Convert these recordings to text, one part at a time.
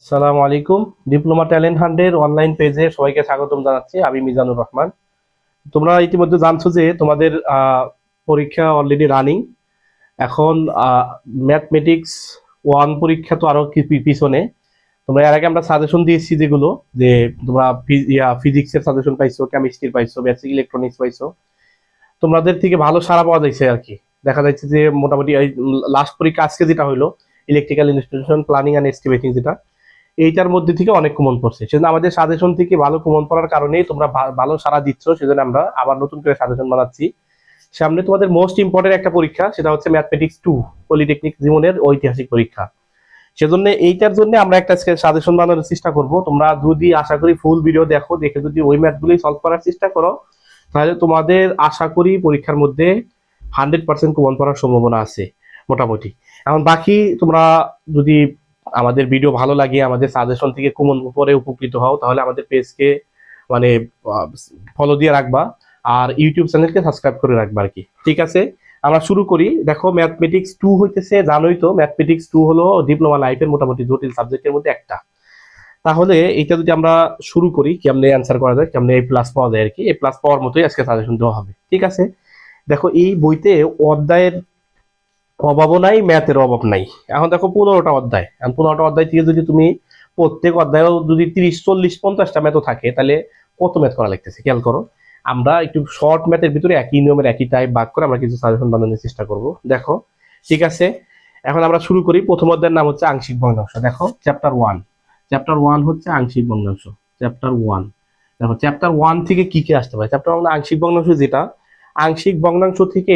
সালামু আলাইকুম। Diploma talent হান্টের online পেজে সবাইকে স্বাগতম জানাচ্ছি। আমি মিজানুর রহমান। তোমরা ইতিমধ্যে জানছো যে তোমাদের পরীক্ষা অলরেডি রানিং। এখন ম্যাথমেটিক্স ওয়ান পরীক্ষা তো আরো পিছনে। তোমরা এর আগে আমরা সাজেশন দিয়েছি যেগুলো, যে তোমরা ফিজিক্সের সাজেশন পাইছো, কেমিস্ট্রির পাইছো, বেসিক ইলেকট্রনিক্স পাইছো। তোমাদের থেকে ভালো সাড়া পাওয়া যাচ্ছে আর কি। দেখা যাচ্ছে যে মোটামুটি লাস্ট পরীক্ষা আজকে যেটা হলো, electrical installation planning and estimating, যেটা এইটার মধ্যে থেকে অনেক কমন পড়ছে। সেজন্য আমাদের সাজেশন থেকে ভালো কমন পড়ার কারণেই তোমরা ভালো সাড়া দিচ্ছ। সেজন্য আমরা আবার নতুন করে সাজেশন বানাচ্ছি। সামনে তোমাদের মোস্ট ইম্পর্টেন্ট একটা পরীক্ষা, সেটা হচ্ছে ম্যাথমেটিক্স 2, পলিটেকনিক জীবনের ঐতিহাসিক পরীক্ষা। সেজন্য এইটার জন্য আমরা একটা সাজেশন বানানোর চেষ্টা করব। তোমরা যদি আশা করি ফুল ভিডিও দেখো, দেখে যদি ওই ম্যাথগুলি সলভ করার চেষ্টা করো, তাহলে তোমাদের আশা করি পরীক্ষার মধ্যে 100% কমন পড়ার সম্ভাবনা আছে মোটামুটি। এখন বাকি তোমরা যদি আমাদের ভিডিও ভালো লাগে, আমাদের সাজেশন থেকে কমন পরে উপকৃত হও, তাহলে আমাদের পেজকে মানে ফলো দিয়ে রাখবা, আর ইউটিউব চ্যানেলকে সাবস্ক্রাইব করে রাখবা আর কি। ঠিক আছে, আমরা শুরু করি। দেখো, ম্যাথমেটিক্স 2 হইতেছে, জানোই তো ম্যাথমেটিক্স 2 হলো ডিপ্লোমা লাইফের মোটামুটি জটিল সাবজেক্টের মধ্যে একটা। তাহলে এটা যদি আমরা শুরু করি, কেমনে অ্যান্সার করা যায়, কেমনে এ প্লাস পাওয়া যায় আর কি, এ প্লাস পাওয়ার মতোই আজকে সাজেশন দেওয়া হবে। ঠিক আছে, দেখো এই বইতে অধ্যায়ের অভাবও নাই, ম্যাথের অভাব নাই। এখন দেখো 15টা অধ্যায়, এখন 15টা অধ্যায় থেকে যদি তুমি প্রত্যেক অধ্যায়েও যদি 30, 40, 50টা ম্যাথও থাকে, তাহলে কত ম্যাথ করা লাগতেছে খেয়াল করো। আমরা একটু শর্ট ম্যাথের ভিতরে একই নিয়মের একই টাইপ ভাগ করে আমরা কিছু সাজেশন বানানোর চেষ্টা করব। দেখো, ঠিক আছে, এখন আমরা শুরু করি। প্রথম অধ্যায়ের নাম হচ্ছে আংশিক ভগ্নাংশ। দেখো, চ্যাপ্টার 1। চ্যাপ্টার 1 হচ্ছে আংশিক ভগ্নাংশ। চ্যাপ্টার 1, দেখো চ্যাপ্টার 1 থেকে কি কি আসতে পারে। চ্যাপ্টার 1 আংশিক ভগ্নাংশ, যেটা আংশিক ভগ্নাংশ থেকে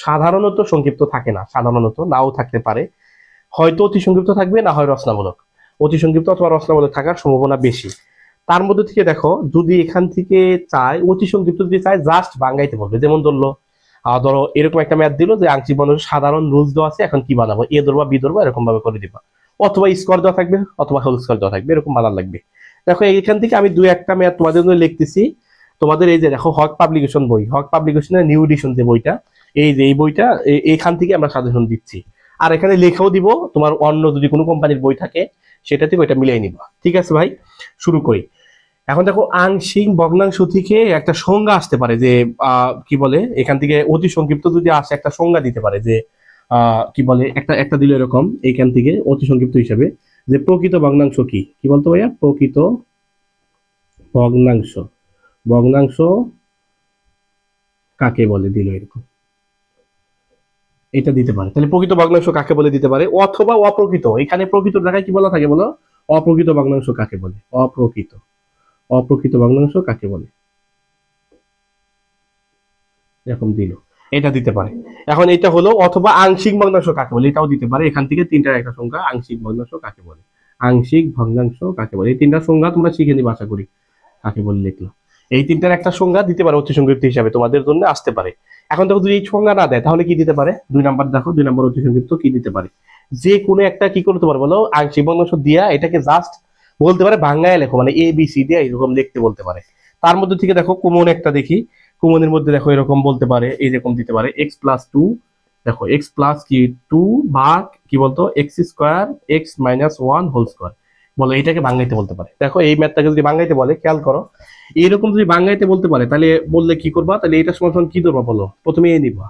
সাধারণত সংক্ষিপ্ত থাকে না, সাধারণত নাও থাকতে পারে। হয়তো অতি সংক্ষিপ্ত থাকবে, না হয় রচনামূলক। অতি সংক্ষিপ্ত অথবা রচনামূলক থাকার সম্ভাবনা বেশি। তার মধ্যে থেকে দেখো, যদি এখান থেকে চায় অতি সংক্ষিপ্ত, যদি চায় জাস্ট বাঙ্গাইতে বলবে। যেমন ধরো এরকম একটা ম্যাথ দিল যে আংশিক ভগ্নাংশ সাধারণ রুলস দেওয়া আছে, এখন কি বানাবো, এ ধরবা বি ধরবা, এরকম ভাবে করে দিবা। অথবা স্কোয়ার দেওয়া থাকবে, অথবা হোল স্কোয়ার দেওয়া থাকবে, এরকম বানান লাগবে। দেখো, এখান থেকে আমি দুই একটা ম্যাথ তোমাদের জন্য লিখতেছি। তোমাদের এই যে দেখো, হক পাবলিকেশন বই, হক পাবলিকেশনের নিউ এডিশন যে বইটা, এই যে এই বইটা, এখান থেকে আমরা সাজেশন দিচ্ছি। আর এখানে লেখাও দিব, তোমার অন্য যদি কোনো কোম্পানির বই থাকে সেটা থেকে ওইটা মিলাই নিবা। ঠিক আছে ভাই, শুরু করি। এখন দেখো, আংশিক ভগ্নাংশ থেকে একটা সংজ্ঞা আসতে পারে, যে কি বলে, এখান থেকে অতি সংক্ষিপ্ত যদি আসে একটা সংজ্ঞা দিতে পারে, যে কি বলে, একটা একটা দিল এরকম এখান থেকে অতি সংক্ষিপ্ত হিসাবে, যে প্রকৃত ভগ্নাংশ কি, কি বলতো ভাইয়া, প্রকৃত ভগ্নাংশ, ভগ্নাংশ কাকে বলে, দিল এরকম, এটা দিতে পারে। তাহলে প্রকৃত ভগ্নাংশ কাকে বলে দিতে পারে, অথবা অপ্রকৃত। এখানে প্রকৃত জায়গায় কি বলা থাকে বলো, অপ্রকৃত ভগ্নাংশ কাকে বলে, অপ্রকৃত, অপ্রকৃত ভগ্নাংশ কাকে বলে, এরকম দিল, এটা দিতে পারে। এখন এটা হলো, অথবা আংশিক ভগ্নাংশ কাকে বলে, এটাও দিতে পারে। এখান থেকে তিনটার একটা সংখ্যা, আংশিক ভগ্নাংশ কাকে বলে, আংশিক ভগ্নাংশ কাকে বলে, এই তিনটা সংজ্ঞা তোমরা শিখে নিবে আশা করি। কাকে বলে লিখলাম, এই তিনটার একটা সংজ্ঞা দিতে পারে অতি সংক্ষিপ্ত হিসাবে, তোমাদের জন্য আসতে পারে। এখন দেখো, যদি এই সংজ্ঞা না দেয় তাহলে কি দিতে পারে, 2 নাম্বার দেখো, 2 নাম্বার অতি সংক্ষিপ্ত কি দিতে পারে, যে কোনো একটা কি করতে পারে বলো, আংশিক ভগ্নাংশ দিয়া এটাকে জাস্ট বলতে পারে ভাঙ্গায় লেখো, মানে এ বি সি দিয়ে এরকম লিখতে বলতে পারে। তার মধ্যে থেকে দেখো কমন একটা দেখি, কমনের মধ্যে দেখো এরকম বলতে পারে, এইরকম দিতে পারে x+2। দেখো, এক্স প্লাস কি 2 ভাগ কি বলতো x² x-1 হোল স্কোয়ার, বলো এটাকে বাংলাইতে বলতে পারে। দেখো, এই ম্যাথটাকে যদি বাংলাইতে বলে, খেয়াল করো, এরকম যদি বাংলাইতে বলতে পারে, তাহলে বললে কি করবা, তাহলে এটা সমান কি ধরবা বলো, প্রথমে এ নিবা,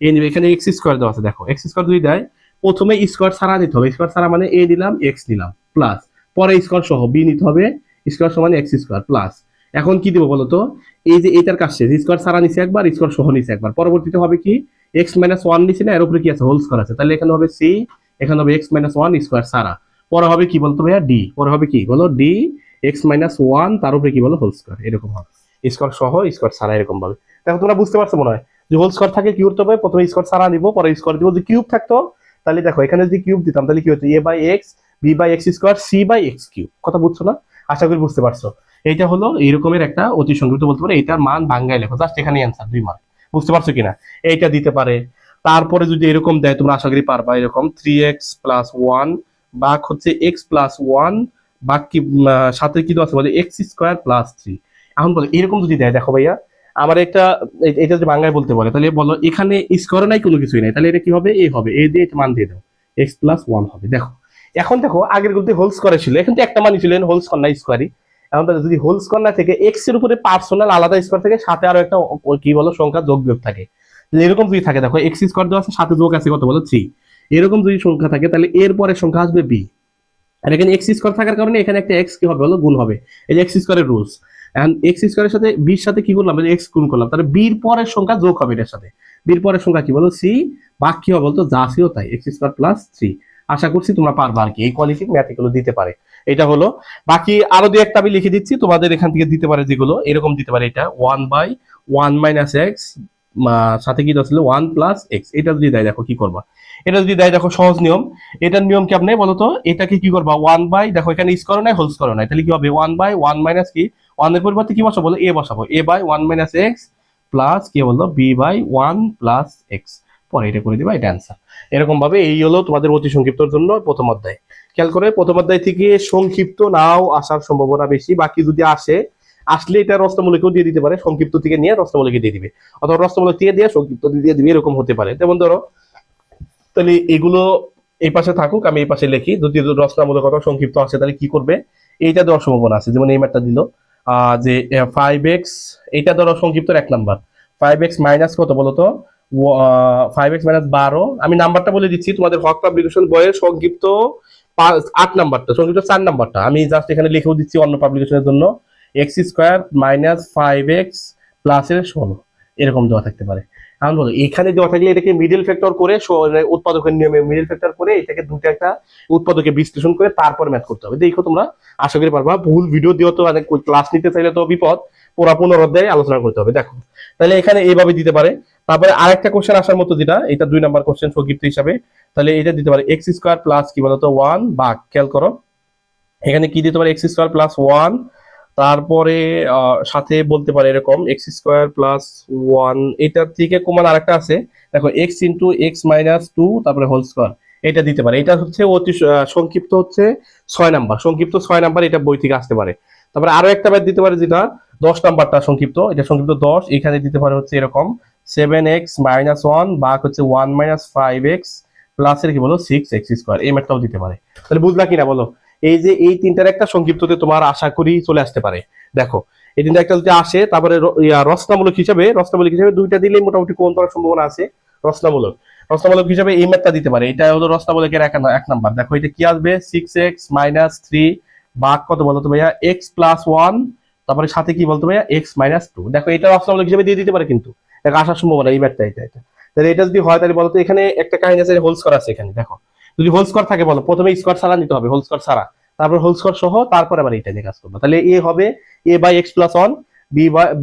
এ নিবে, এখানে x² দেওয়া আছে। দেখো, x² যদি দেয়, প্রথমে স্কোয়ার ছাড়া নিতে হবে। স্কোয়ার ছাড়া মানে এ দিলাম, এক্স নিলাম, প্লাস পরে স্কোয়ার সহ বি নিতে হবে, স্কোয়ার সমান x² প্লাস। এখন কি দিব বলতো, এই যে এটার কাজ শেষ, স্কোয়ার ছাড়া নিচে একবার, স্কোয়ার সহ নিচে একবার, পরবর্তীতে হবে কি, x-1 নিচে না, এর উপরে কি আছে, হোল স্কোয়ার আছে, তাহলে এখানে হবে সি, এখানে হবে x-1 স্কোয়ার ছাড়া, পরে হবে কি বলতো ভাইয়া, ডি, পরে হবে কি বলো, ডি x-1, তার উপরে কি বলো, হোল স্কোয়ার, এরকম হবে, স্কোয়ার সহ স্কোয়ার ছাড়া, এরকম ভাবে। দেখো, তোমরা বুঝতে পারছো মনে হয়, যে হোল স্কোয়ার থাকে কি করতে হবে, প্রথমে স্কোয়ার ছাড়া নিব, পরে স্কোয়ার দিব। যদি কিউব থাকতো, তাহলে দেখো এখানে যদি কিউব দিতাম, তাহলে কি হতো, a/x, b/x², c/x³। কথা বুঝছো না, আশা করি বুঝতে পারছো। এইটা হলো এইরকমের একটা অতি সংক্ষিপ্ত বলতে পারে, এটার মান বাংলায় লেখো, জাস্ট এখানে অ্যান্সার 2 মার্ক। বুঝতে পারছো কিনা, এইটা দিতে পারে। তারপরে যদি এরকম দেয়, তোমরা আশা করি পারবা, এরকম 3x+1 ভাগ হচ্ছে x+1 ভাগ কি সাথে কি দেওয়া আছে বলে x²+3। এখন বলে এরকম যদি দেয়, দেখো ভাইয়া, আমার এটা যদি বাংলায় বলতে বলে, তাহলে বলো এখানে স্কোয়ার নাই, কোনো কিছুই নাই, তাহলে এটা কি হবে, এ হবে, এ দিয়ে মান দিয়ে দাও, x+1 হবে। দেখো, এখন দেখো আগের গুলোতে হোল স্কোয়ারে ছিল, এখন তো একটা মানই ছিল, হোল স্কোয়ার না স্কোয়ারই। এখন তাহলে যদি হোল স্কোয়ার না থেকে এক্স এর উপরে পার্সোনাল আলাদা স্কোয়ার থেকে সাথে আরো একটা কি বলো সংখ্যা যোগ বিয়োগ থাকে, এরকম যদি থাকে, দেখো এক্স স্কোয়ার দেওয়া আছে সাথে যোগ আছে কত বলো 3, এরকম যদি সংখ্যা থাকে তাহলে এর পরের সংখ্যা আসবে বি। আর এখানে এক্স স্কোয়ার থাকার কারণে এখানে একটা এক্স কি হবে বলো গুণ হবে, এই যে এক্স স্কোয়ারের রুলস। এখন এক্স স্কোয়ারের সাথে বির সাথে কি করলাম, এক্স গুণ করলাম, তাহলে বির পরের সংখ্যা যোগ হবে এটার সাথে, বির পরের সংখ্যা কি বলো সি, বাক কি হবে বলতো যা সিও তাই, এক্স স্কোয়ার প্লাস 3। আশা করছি তোমরা পারবা আর কি এই কোয়ালিটির ম্যাথ এগুলো দিতে পারে। এটা হলো, বাকি আরো দুই একটা আমি লিখে দিচ্ছি তোমাদের এখান থেকে দিতে পারে, যেগুলো এরকম দিতে পারে, এটা 1/1 মাইনাস এক্স সাথে কি ছিল 1 + x, এটা যদি দেয় দেখো কি করবা, এটা যদি দেয় দেখো সহজ নিয়ম, এটার নিয়ম কি আপনি বলতো, এটাকে কি করবা 1 বাই, দেখো এখানে স্কোয়ার নাই হোল স্কোয়ার নাই, তাহলে কি হবে 1/1 মাইনাস কি 1 এর পরিবর্তে কি বসাবো বলো এ বসাবো, a/1 মাইনাস এক্স প্লাস কি বলতো b/1 প্লাস এক্স, পরে এটা করে দিবা, এটা অ্যান্সার। এরকম ভাবে এই হলো তোমাদের অতি সংক্ষিপ্তর জন্য প্রথম অধ্যায়। খেয়াল করে প্রথম অধ্যায় থেকে সংক্ষিপ্ত নাও আসার সম্ভাবনা বেশি, বাকি যদি আসে, আসলে এটা রস্তমূলকেও দিয়ে দিতে পারে, সংক্ষিপ্ত থেকে নিয়ে রস্তমূলকে দিয়ে দিবে, অথবা রস্তমূলক থেকে দিয়ে সংক্ষিপ্ত দিয়ে দিবে, এরকম হতে পারে। যেমন ধরো, তাহলে এগুলো এই পাশে থাকুক, আমি এই পাশে লিখি, যদি রচনামূলক অথবা সংক্ষিপ্ত আসে তাহলে কি করবে, এইটা দেওয়ার সম্ভাবনা আছে, যেমন এই ম্যাটটা দিল যে 5x, এইটা ধরো সংক্ষিপ্ত 1 নাম্বার, 5x মাইনাস কত বলতো 5x-12, আমি নাম্বারটা বলে দিচ্ছি, তোমাদের হক পাবলিকেশন বইয়ের সংক্ষিপ্ত 8 নাম্বারটা, সংক্ষিপ্ত 4 নাম্বারটা আমি জাস্ট এখানে লিখেও দিচ্ছি অন্য পাবলিকেশনের জন্য, x² - 5x প্লাসের 16, এরকম দেওয়া থাকতে পারে। এখন বলো এখানে দেওয়া থাকলে এটাকে মিডল ফ্যাক্টর করে উৎপাদকের নিয়মে মিডল ফ্যাক্টর করে এটাকে দুটো একটা উৎপাদকে বিশ্লেষণ করে তারপর ম্যাথ করতে হবে, দেখো তোমরা আশা করি পারবা। ভুল ভিডিও দিও তো, মানে ক্লাস নিতে চাইলে তো বিপদ, পুরা পুনরুদ্ধায় আলোচনা করতে হবে। দেখো তাহলে এখানে এইভাবে দিতে পারে। তারপরে আরেকটা কোশ্চেন আসার মতো, যেটা এটা 2 নাম্বার কোশ্চেন সংক্ষিপ্ত হিসাবে, তাহলে এটা দিতে পারে x² প্লাস কি বলতো 1, বা খেয়াল করো এখানে কি দিতে পারে x² প্লাস 1, তারপরে সাথে বলতে পারে এরকম x² + 1, এটার থেকে কমান আরেকটা আছে দেখো x × x-2 তারপরে হোল স্কয়ার, এটা দিতে পারে। এটা হচ্ছে অতি সংক্ষিপ্ত হচ্ছে 6 নাম্বার, সংক্ষিপ্ত 6 নাম্বার, এটা বই থেকে আসতে পারে। তারপরে আরো একটা বার দিতে পারে যেটা 10 নাম্বারটা সংক্ষিপ্ত, এটা সংক্ষিপ্ত 10, এখানে দিতে পারে হচ্ছে এরকম 7x-1 বা হচ্ছে 1 - 5x প্লাসের কি বলো 6x², এই ম্যাথটাও দিতে পারে। তাহলে বুঝলা কিনা বলো, এই যে এই তিনটার একটা সংক্ষিপ্ততে তোমার আশা করি চলে আসতে পারে। দেখো এই তিনটা একটা যদি আসে, তারপরে রচনামূলক হিসাবে 2টা দিলেই মোটামুটি কোন করার সম্ভাবনা আছে, রচনামূলক রচনামূলক হিসাবে এই ম্যাথটা দিতে পারে, এটা হলো রচনামূলকের 1 নাম্বার। দেখো এটা কি আসবে 6x-3 ভাগ কত বলতো ভাইয়া x+1, তারপরে সাথে কি বলতো ভাইয়া x-2, দেখো এটা রচনামূলক হিসাবে দিয়ে দিতে পারে, কিন্তু দেখো আসার সম্ভাবনা এই ম্যাথটা, এটা তাহলে এটা যদি হয় তাহলে বলতো এখানে একটা কাহিনী আছে, হোল স্কয়ার আছে এখানে, দেখো যদি হোল স্কয়ার থাকে বলো প্রথমে স্কয়ার ছাড়া নিতে হবে, হোল স্কয়ার ছাড়া, তারপর হোল স্কয়ার সহ, তারপর আবার এটা নিয়ে কাজ করবো। তাহলে এ হবে a/x+1,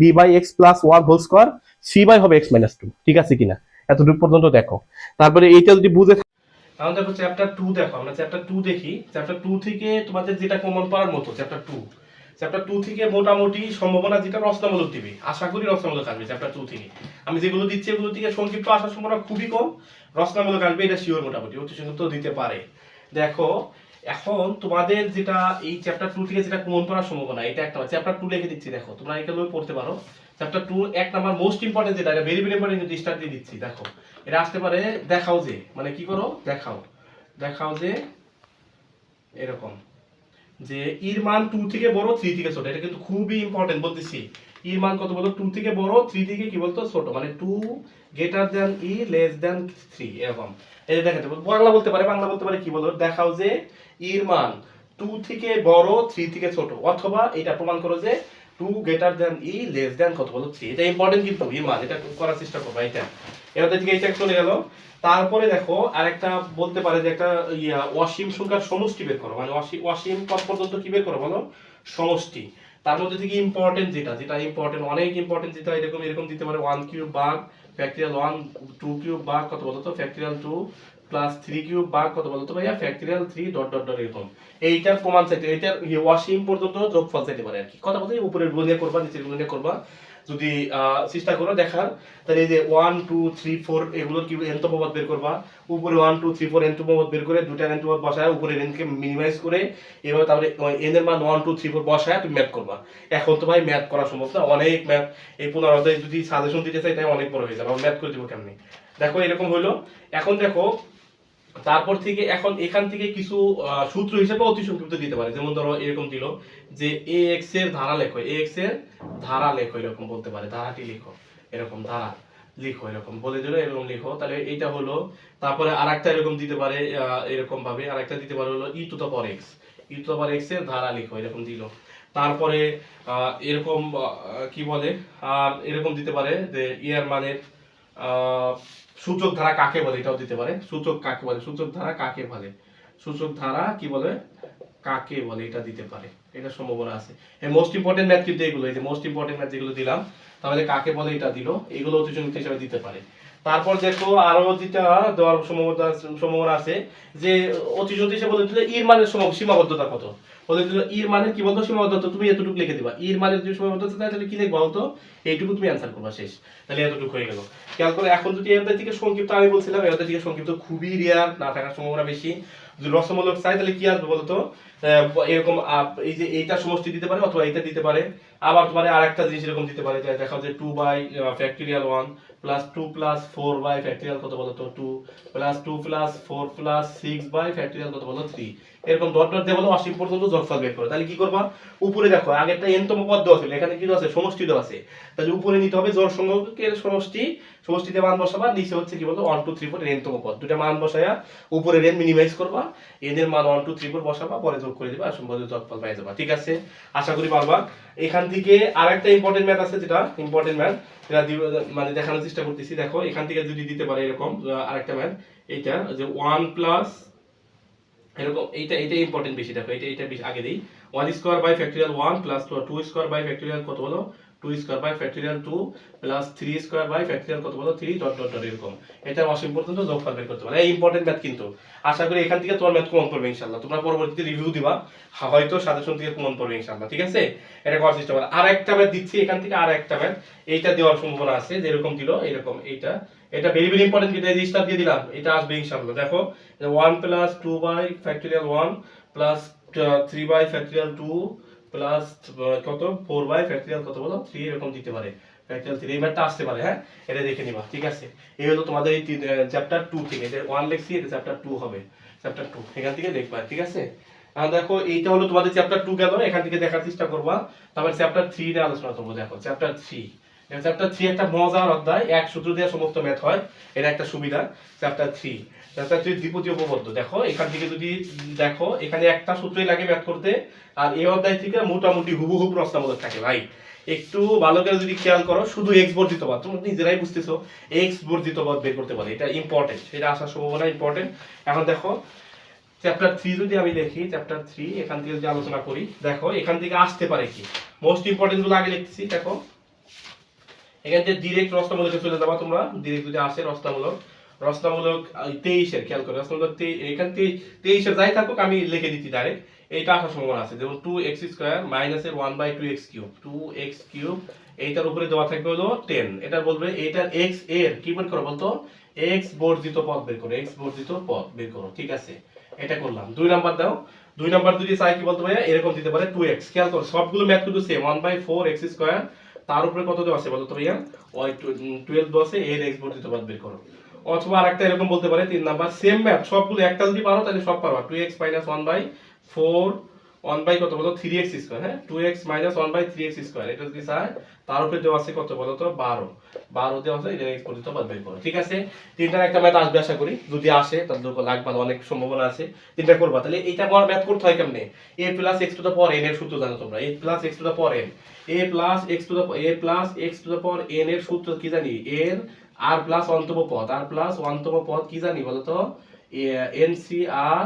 b/x+1 whole square, c/ হবে x-2, ঠিক আছে কিনা এতটুকু পর্যন্ত দেখো। তারপরে এইটা যদি বুঝে, এখন দেখো চ্যাপ্টার 2, দেখো আমরা চ্যাপ্টার 2 দেখি। চ্যাপ্টার 2 থেকে তোমাদের যেটা কমন পাওয়ার মতো, চ্যাপ্টার 2 থেকে মোটামুটি সম্ভাবনা যেটা রচনামূলক দিবে, আশা করি রচনামূলক আসবে চ্যাপ্টার 2 থেকে। আমি যেগুলো দিচ্ছি এগুলো থেকে সংক্ষিপ্ত আসার সম্ভাবনা খুবই কম, রচনামূলক আসবে এটা শিওর, মোটামুটি অতি সংক্ষিপ্ত দিতে পারে। দেখো এখন তোমাদের যেটা এই চ্যাপ্টার 2 থেকে যেটা কমন পাওয়ার সম্ভাবনা, এটা একটা চ্যাপ্টার 2 লিখে দিচ্ছি, দেখো তোমরা এগুলো পড়তে পারো। চ্যাপ্টার 2 1 নাম্বার মোস্ট ইম্পর্টেন্ট যেটা, এটা ভেরি ভেরি ইম্পর্টেন্ট, কিন্তু স্টার্ট দিয়ে দিচ্ছি। দেখো এটা আসতে পারে, দেখাও যে, মানে কি করো দেখাও যে এরকম যে ইর মান 2 থেকে বড় 3 থেকে ছোট, এটা কিন্তু খুবই ইম্পর্টেন্ট বলতেছি। ইর মান কত বলো 2 থেকে বড় 3 থেকে কি বলতো ছোট, মানে 2 > ই < 3, এরকম। এই দেখাতে বাংলা বলতে পারে কি বলো, দেখাও যে ইর মান 2 থেকে বড় 3 থেকে ছোট, অথবা এটা প্রমাণ করো যে 2 > ই < কত বলো 3, এটা ইম্পর্টেন্ট কিন্তু ইর মান, এটা করার চেষ্টা করবা। এটা এর থেকে এটা চলে গেল। তারপরে দেখো আরেকটা বলতে পারে যে একটা অসীম সংখ্যার সমষ্টি বের করো, মানে অসীম পদ পর্যন্ত কি বের করো বলো সমষ্টি। তার মধ্যে থেকে ইম্পর্টেন্ট যেটা ইম্পর্টেন্ট, অনেক ইম্পর্টেন্ট যেটা, এরকম দিতে পারে 1³ ভাগ ফ্যাক্টরিয়াল 1, 2³ ভাগ কত বলতো ফ্যাক্টরিয়াল 2 প্লাস 3³ ভাগ কত বলতো ভাইয়া ফ্যাক্টরিয়াল 3 ডট ডট ডট, এরকম। এইটার প্রমাণ চাইতে, এইটার অসীম পর্যন্ত যোগফল চাইতে পারে আর কি। কথা বলতে উপরের গুলো নিয়ে করবা, নিচের গুলো নিয়ে করবা, যদি চেষ্টা করো দেখার, তাহলে এই যে 1 2 3 4 এগুলোর কি এন তো পদ বের করবা, উপরে 1 2 3 4 এন তো পদ বের করে দুইটা এন তো পদ বসায় উপরে এন কে মিনিমাইজ করে, এবার তারপরে এন এর মান 1 2 3 4 বসায় তুমি ম্যাথ করবা। এখন তো ভাই ম্যাথ করা সম্ভব না, অনেক ম্যাথ, এই 15 অধ্যায় যদি সাজেশন দিতে চাই তাই অনেক বড় হয়ে যাবে, ম্যাথ করে দিব কেমনে। দেখো এরকম হলো। এখন দেখো তারপর থেকে এখন এখান থেকে কিছু সূত্র হিসেবে অতি সংক্ষিপ্ত দিতে পারে, যেমন ধরো এরকম দিল যে এ এক্স এর ধারা লেখো, এ এক্স এর ধারা লেখো, এরকম বলতে পারে, ধারাটি লিখো, এরকম ধারা লিখো, এরকম বলে দিল, এরকম লিখো, তাহলে এইটা হলো। তারপরে আরেকটা এরকম দিতে পারে, এরকম ভাবে আরেকটা দিতে পারে হলো e to the power x, e to the power x এর ধারা লিখো, এরকম দিল। তারপরে এরকম কি বলে, আর এরকম দিতে পারে যে ইয়ার মানে সূচক ধারা কাকে বলে, এটাও দিতে পারে, সূচক কাকে বলে, সূচক ধারা কাকে বলে, সূচক ধারা কি বলে, কাকে বলে, এটা দিতে পারে, এটা সম্ভাবনা আছে। এই মোস্ট ইম্পর্টেন্ট ম্যাথ কিন্তু এগুলো, এই যে মোস্ট ইম্পর্টেন্ট ম্যাথ যেগুলো দিলাম, তাহলে কাকে বলে এটা দিল, এগুলো অতিসংখ্যক হিসেবে দিতে পারে। তারপর দেখো আরো যেটা দেওয়ার সম্ভাবনা আছে, যে অতিসংখ্যক হিসেবে বলে দিলে ইর মানের সীমাবদ্ধতা কত, বলে দিল ইর মানের কি বলতো সীমাবদ্ধতা, তুমি এতটুকু লিখে দিবা, ইর মানের যদি সীমাবদ্ধতা থাকে তাহলে কি লিখবা বলতো, এইটুকু তুমি অ্যান্সার করবা, শেষ। তাহলে এতটুকু হয়ে গেল। খেয়াল করে এখন যদি এর থেকে সংক্ষিপ্ত, আমি বলছিলাম এর থেকে সংক্ষিপ্ত খুবই রেয়ার, না থাকার সম্ভাবনা বেশি। যদি রসমূলক চাই তাহলে কি আসবে বলতো, এরকম এই যে এইটা সমষ্টি দিতে পারে অথবা এইটা দিতে পারে। আবার তোমার আরেকটা জিনিস এরকম দিতে পারে, যে দেখো যে 2 by factorial 1 plus 2 plus 4 by factorial কত বলতো 2 plus 2 plus 4 plus 6 by factorial কত বলতো 3, এরকম ডট ডট দিয়ে বলো অসীম পর্যন্ত যোগফল বের করো। তাহলে কি করবা, উপরে দেখো আগেরটা এনতম পদ দেওয়া ছিল, এখানে কি দেওয়া আছে, সমষ্টি দেওয়া আছে, তাহলে উপরে নিতে হবে জোড় সংখ্যকের সমষ্টি, সমষ্টিতে মান বসাবা, নিচে হচ্ছে কি বলতো 1 2 3 4 এনতম পদ, দুটো মান বসায়া উপরে এন মিনিমাইজ করবা, এন এর মান 1 2 3 4 বসাবা, পরে যোগ করে দিবা, আর সম্ভবত যোগফল পেয়ে যাবা। ঠিক আছে, আশা করি পারবা। এখান থেকে আরেকটা ইম্পর্টেন্ট ম্যাথ আছে, যেটা ইম্পর্টেন্ট ম্যাথ, যেটা মানে দেখানোর চেষ্টা করতেছি। দেখো এখান থেকে যদি দিতে পারে এরকম আরেকটা ম্যাথ, এইটা যে 1 প্লাস এরকম, এইটা ইম্পর্টেন্ট বেশি। দেখো এটা বেশি আগে দেই, 1 square by factorial 1 plus 2 square by factorial কত বলো 2 square by factorial 2 plus 3 square by factorial কত বলো 3 ডট ডট ডট, এরকম এটা অসীম পর্যন্ত যোগফল বের করতে পারে। এই ইম্পর্টেন্ট ম্যাথ কিন্তু, আশা করি এখান থেকে তোমার ম্যাথ কমন পড়বে ইনশাআল্লাহ, তোমরা পরবর্তীতে রিভিউ দিবা, হয়তো সাজেশন থেকে কমন পড়বে ইনশাআল্লাহ। ঠিক আছে, এটা করার চেষ্টা করো। আরেকটা ম্যাথ দিচ্ছি এখান থেকে, আরেকটা ম্যাথ এইটা দেওয়ার সম্ভাবনা আছে, যে এরকম দিল এরকম, এটা ভেরি ভেরি ইম্পর্টেন্ট, যেটা রেজিস্টার দিয়ে দিলাম, এটা আসবে ইনশাআল্লাহ। দেখো 1 plus 2 by factorial 1 plus 3 by factorial 2 plus কত 4 বাই ফ্যাক্টরিয়াল কত বলো 3, এরকম দিতে পারে, ফ্যাক্টরিয়াল 3 এই ম্যাথটা আসতে পারে। হ্যাঁ, এটা দেখে নিবা। ঠিক আছে, এই হলো তোমাদের এই চ্যাপ্টার 2 থেকে, এটা 1 লিখছি, এটা চ্যাপ্টার 2 হবে, চ্যাপ্টার 2 এখান থেকে দেখবা। ঠিক আছে, আর দেখো এইটা হলো তোমাদের চ্যাপ্টার 2 গেল, এখান থেকে দেখার চেষ্টা করবা। তারপর চ্যাপ্টার 3 নিয়ে আলোচনা করব। দেখো চ্যাপ্টার 3, চ্যাপ্টার 3 একটা মজার অধ্যায়, এক সূত্র দিয়ে সমস্ত ম্যাথ হয়, এটা একটা সুবিধা। চ্যাপ্টার 3, চ্যাপ্টার 3 দ্বিপদী উপপাদ্য। দেখো এখান থেকে যদি দেখো, এখানে একটা সূত্রই লাগে ম্যাথ করতে, আর এই অধ্যায় থেকে মোটামুটি হুবহু প্রশ্নমূলক থাকে ভাই। একটু ভালো করে যদি খেয়াল করো, শুধু এক্স বর্জিত পদ, তোমরা নিজেরাই বুঝতেছো, এক্স বর্জিত পদ বের করতে পারে, এটা ইম্পর্টেন্ট, এটা আসার সম্ভাবনা ইম্পর্টেন্ট। এখন দেখো চ্যাপ্টার 3 যদি আমি দেখি, চ্যাপ্টার 3 এখান থেকে যদি আলোচনা করি, দেখো এখান থেকে আসতে পারে কি, মোস্ট ইম্পর্টেন্ট গুলো আগে লিখতেছি। দেখো এখান থেকে ডিরেক্ট রচনামূলকে চলে যাবা তোমরা, ডিরেক্ট যদি আসে রচনামূলক, 23 এর খেয়াল করো, রচনামূলক এখান থেকে 23 এর যাই থাকুক আমি লিখে দিচ্ছি ডাইরেক্ট, এইটা আসার সম্ভাবনা আছে। যেমন 2x স্কয়ার মাইনাস এর 1 by 2x cube, 2x cube, এইটার উপরে দেওয়া থাকবে হলো 10, এটা বলবে এইটার x এর কি বের করো বলতো, x বর্জিত পদ বের করো, x বর্জিত পদ বের করো। ঠিক আছে, এটা করলাম। 2 নাম্বার দাও, 2 নাম্বার যদি চাই কি বলতে ভাইয়া, এরকম দিতে পারে 2x, খেয়াল করো সবগুলো ম্যাথ কিন্তু সেম, 1 বাই 4x স্কয়ার, তার উপরে কত দেওয়া আছে বলো তো ভাইয়া, ওই 12 দেওয়া আছে, এর x বর্জিত পদ বের করো। অথবা আরেকটা এরকম বলতে পারে 3 নাম্বার, সেম ম্যাথ সবগুলো একটা যদি পারো তাহলে সব পারবা, 2x মাইনাস 1 বাই 4 1 বাই কত বলো 3x স্কয়ার, হ্যাঁ 2x minus 1 by 3x square, এটা যদি চাই তার উপরে দেওয়া আছে কত বলো তো 12 দেওয়া আছে, এটা x বর্জিত পদ বের করো। ঠিক আছে, তিনটার একটা ম্যাথ আসবে আশা করি, যদি আসে তাহলে লাগবে, অনেক সম্ভাবনা আছে, তিনটা করবা। তাহলে এইটা বড় ম্যাথ করতে হয় কেমনে, a plus x to the power n এর সূত্র জানো তোমরা, a plus x to the power n, a plus x to the power n এর সূত্র কি জানি, এর আর প্লাস অন্তম পদ, আর প্লাস অন্তম পদ কি জানি বলো তো, NCR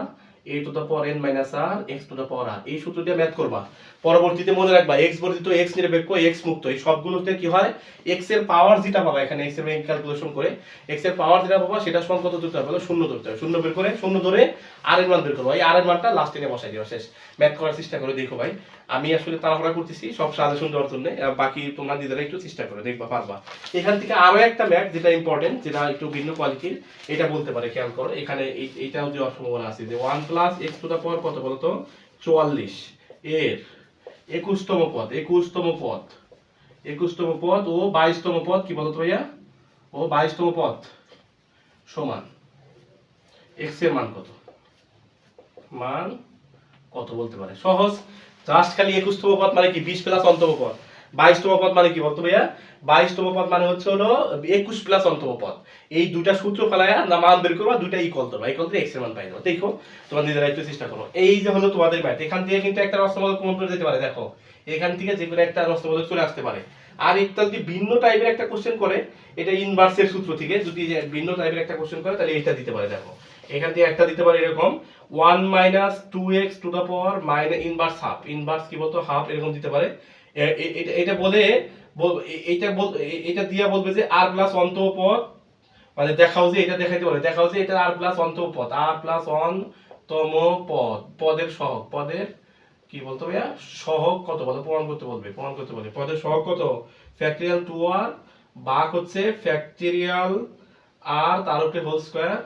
a to the power n minus r x to the power r, এই সূত্র দিয়ে ম্যাথ করবা। পরবর্তীতে মনে রাখবা x বর্জিত, x নিরপেক্ষ, x মুক্ত, এই সবগুলোতে কি হয়, x এর পাওয়ার যেটা পাবা, এখানে x এর মান ক্যালকুলেশন করে x এর পাওয়ার যেটা পাবা সেটা সমান কত ধরতে হবে, শূন্য ধরতে হবে, শূন্য বের করে, শূন্য ধরে r এর মান বের করবো, এই r এর মানটা লাস্টে এনে বসাই দিবা, শেষ। ম্যাথ করার চেষ্টা করে দেখো ভাই, আমি আসলে তাড়াহুড়া করতেছি সব সাজেশন দেওয়ার জন্য, বাকি তোমরা নিজেরা একটু চেষ্টা করে দেখবা পারবা। এখান থেকে আরো একটা ম্যাথ যেটা ইম্পর্টেন্ট, যেটা একটু ভিন্ন কোয়ালিটির, এটা বলতে পারে, খেয়াল করো এখানে এইটাও যে সম্ভাবনা আছে, যে 1 প্লাস x টু দা পাওয়ার কত বলতো 44 এর 21তম পদ, 21তম পদ, 21তম পদ ও 22তম পদ কি বলতো ভাইয়া, ও 22তম পদ সমান x এর মান কত, মান কত বলতে পারে সহজ। জাস্ট খালি 21তম পদ মানে কি 20 প্লাস অন্তম পদ, 22তম পদ মানে কি বলতো ভাইয়া, 22তম পদ মানে হচ্ছে হলো 21 প্লাস অন্তম পদ। এই দুটা সূত্র ফেলায় না মান বের করবা, দুটা ইকুয়াল করবা, ইকুয়াল করে x এর মান পাই যাবে। দেখো তোমরা নিজেরা একটু চেষ্টা করো। এই যে হলো তোমাদের ম্যাথ, এখান থেকে কিন্তু একটা রসমূলক কমন করে যেতে পারে। দেখো এখান থেকে যে কোনো একটা রসমূলক চলে আসতে পারে। আর একটা যদি ভিন্ন টাইপের একটা কোশ্চেন করে, এটা ইনভার্সের সূত্র থেকে যদি ভিন্ন টাইপের একটা কোশ্চেন করে তাহলে এটা দিতে পারে। দেখো এখান থেকে একটা দিতে পারে এরকম 1 minus 2x to the power minus inverse half, inverse কি বলতো হাফ, এরকম দিতে পারে। এটা বলে এটা দিয়া বলবে যে আর প্লাস অন্তঃ পদ, মানে দেখাও যে এটা দেখাইতে পারে, দেখাও যে এটা আর প্লাস অন্তঃ পদ, আর প্লাস অনতম পদ, পদের সহগ, পদের কি বলতো ভাইয়া সহগ কত বলো, প্রমাণ করতে বলবে, প্রমাণ করতে বলবে পদের সহগ কত, ফ্যাক্টরিয়াল 2r ভাগ হচ্ছে ফ্যাক্টরিয়াল আর তার উপরে whole square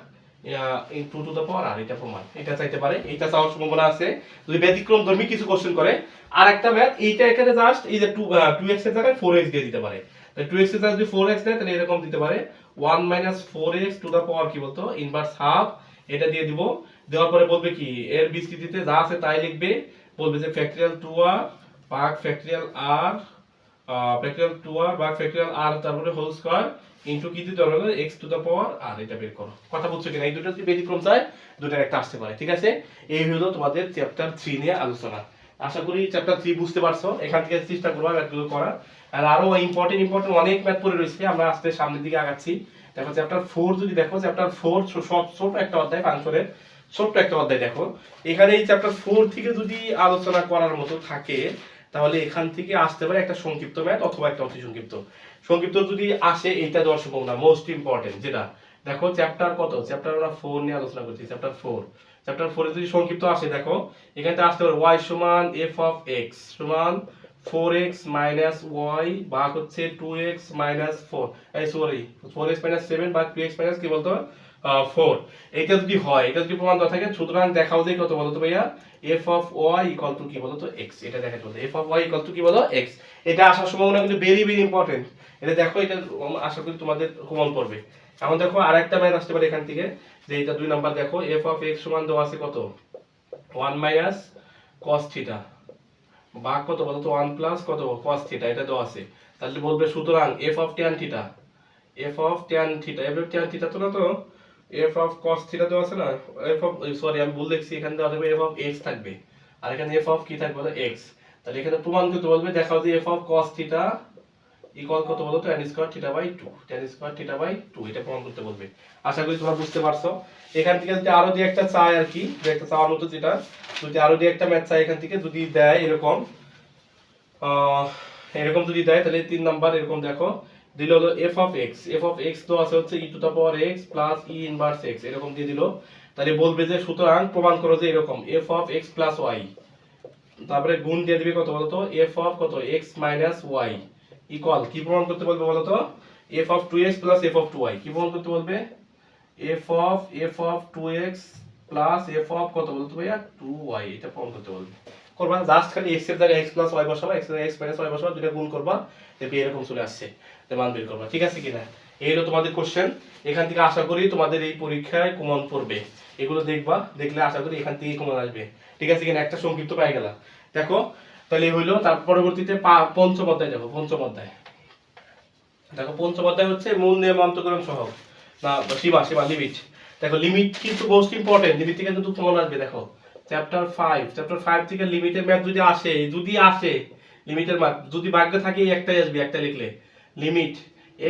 into to the power আর, এটা প্রমাণ, এটা চাইতে পারে, এটা চাওয়ার সম্ভাবনা আছে যদি ব্যতিক্রম ধর্মী কিছু কোশ্চেন করে। আর একটা ম্যাথ এইটা এখানে জাস্ট এই যে 2x এর জায়গায় 4x দিয়ে দিতে পারে, তাহলে 2x এর জায়গায় যদি 4x দেয় তাহলে এরকম দিতে পারে 1 মাইনাস 4x টু দ্য পাওয়ার কি বলতো ইনভার্স হাফ, এটা দিয়ে দিব। দেওয়ার পরে বলবে কি এর বিস্তৃতিতে যা আছে তাই লিখবে, বলবে যে ফ্যাক্টরিয়াল 2r ভাগ ফ্যাক্টরিয়াল r, ফ্যাক্টরিয়াল 2r ভাগ ফ্যাক্টরিয়াল r তারপরে হোল স্কয়ার ইনটু কি দিতে হবে x to the power r, এটা বের করো। কথা বুঝছো কিনা? এই দুটো যদি ব্যতিক্রম চায় দুটার একটা আসতে পারে। ঠিক আছে, এই হলো তোমাদের চ্যাপ্টার 3 নিয়ে আলোচনা। আশা করি চ্যাপ্টার 3 বুঝতে পারছো। এখান থেকে চেষ্টা করবা ম্যাথগুলো করা। আর আরো ইম্পর্টেন্ট অনেক ম্যাথ পড়ে রয়েছে, আমরা আস্তে সামনের দিকে আগাচ্ছি। দেখো চ্যাপ্টার 4 যদি দেখো, চ্যাপ্টার 4 সব ছোট একটা অধ্যায়, ফাংশনের ছোট্ট একটা অধ্যায়। দেখো এখানে এই চ্যাপ্টার 4 থেকে যদি আলোচনা করার মতো থাকে তাহলে এখান থেকে আসতে পারে একটা সংক্ষিপ্ত ম্যাথ অথবা একটা অতি সংক্ষিপ্ত। সংক্ষিপ্ত যদি আসে এইটা দেওয়ার সম্ভাবনা মোস্ট ইম্পর্টেন্ট, যেটা দেখো চ্যাপ্টার কত, চ্যাপ্টার আমরা 4 নিয়ে আলোচনা করছি, চ্যাপ্টার 4। চ্যাপ্টার 4 এ যদি সংক্ষিপ্ত আসে দেখো এখানটা আসতে পারে y সমান f অফ x সমান 4x মাইনাস y ভাগ হচ্ছে 2x মাইনাস 4, এই সরি 4x মাইনাস 7 ভাগ 2x মাইনাস কি বলতো 4। এটা যদি হয়, এটা যদি প্রমাণ দেওয়া থাকে, সুতরাং দেখাও যে কত বলতো ভাইয়া f of y equal to কি বলতো x, এটা দেখাতে বলতো f of y equal to কি বলো x। এটা আসার সম্ভাবনা কিন্তু ভেরি ভেরি ইম্পর্টেন্ট। এটা দেখো এটা আশা করি তোমাদের কমন পড়বে। এখন দেখো আরেকটা ম্যাথ আসতে পারে এখান থেকে, যে এটা 2 নাম্বার। দেখো f অফ x সমান দেওয়া আছে কত 1 মাইনাস cos থিটা ভাগ কত বলতো 1 প্লাস কত cos থিটা, এটা দেওয়া আছে। তাহলে বলবে সুতরাং f of tan theta, f of tan theta, f of tan theta তো না, তো f অফ cos থিটা দেওয়া আছে না, f অফ সরি আমি ভুল লিখছি, এখানে দেওয়া থাকবে f অফ x থাকবে আর এখানে f অফ কি থাকবে x। তাহলে এখানে প্রমাণ করতে বলবে, দেখাও যে f of cos theta equal কত বলো তো tan square theta by 2, tan square theta by 2, এটা প্রমাণ করতে বলবে। আশা করি তোমরা বুঝতে পারছো। এখান থেকে যদি আরো দিয়ে একটা চাই আর কি, যে একটা চাওয়ার মতো, যেটা যদি আরো দিয়ে একটা ম্যাথ চাই এখান থেকে যদি দেয় এরকম এরকম যদি দেয় তাহলে 3 নাম্বার এরকম দেখো দিল হলো f of x, f of x তো আছে হচ্ছে e to the power x plus e inverse x, এরকম দিয়ে দিল। তাহলে বলবে যে সুতরাং প্রমাণ করো যে এরকম f of x plus y, তারপরে গুণ দিয়ে দিবে কত বলতো f অফ কত x মাইনাস y ইকুয়াল কি প্রমাণ করতে বলবে বলতো f of 2x plus f of 2y, কি প্রমাণ করতে বলবে f of 2x plus f of কত বলতো ভাইয়া 2y, এটা প্রমাণ করতে বলবে। করবা জাস্ট খালি x এর জায়গায় x প্লাস y বসাবা, x এর জায়গায় x মাইনাস y বসাবা, দুটো গুণ করবা, দেখবে এরকম চলে আসছে, তো মান বের করবা। ঠিক আছে কিনা? এই হলো তোমাদের কোশ্চেন। এখান থেকে আশা করি তোমাদের এই পরীক্ষায় কমন পড়বে, এগুলো দেখবা, দেখলে আশা করি এখান থেকে কমন আসবে। ঠিক আছে কিনা? একটা সংক্ষিপ্ত পাই গেলা। দেখো তাহলে হইলো, তার পরবর্তীতে পঞ্চম অধ্যায় দেখো, পঞ্চম অধ্যায় দেখো, পঞ্চম অধ্যায় হচ্ছে মূল নিয়ম অন্তর্করণ সহগ না সীমা, সীমা লিমিট। দেখো লিমিট কিন্তু মোস্ট ইম্পর্টেন্ট, লিমিট থেকে কিন্তু কমন আসবে। দেখো চ্যাপ্টার 5 থেকে লিমিটের ম্যাথ যদি আসে, লিমিটের ম্যাথ যদি ভাগ্যে থাকে একটাই আসবে, একটা লিখলে লিমিট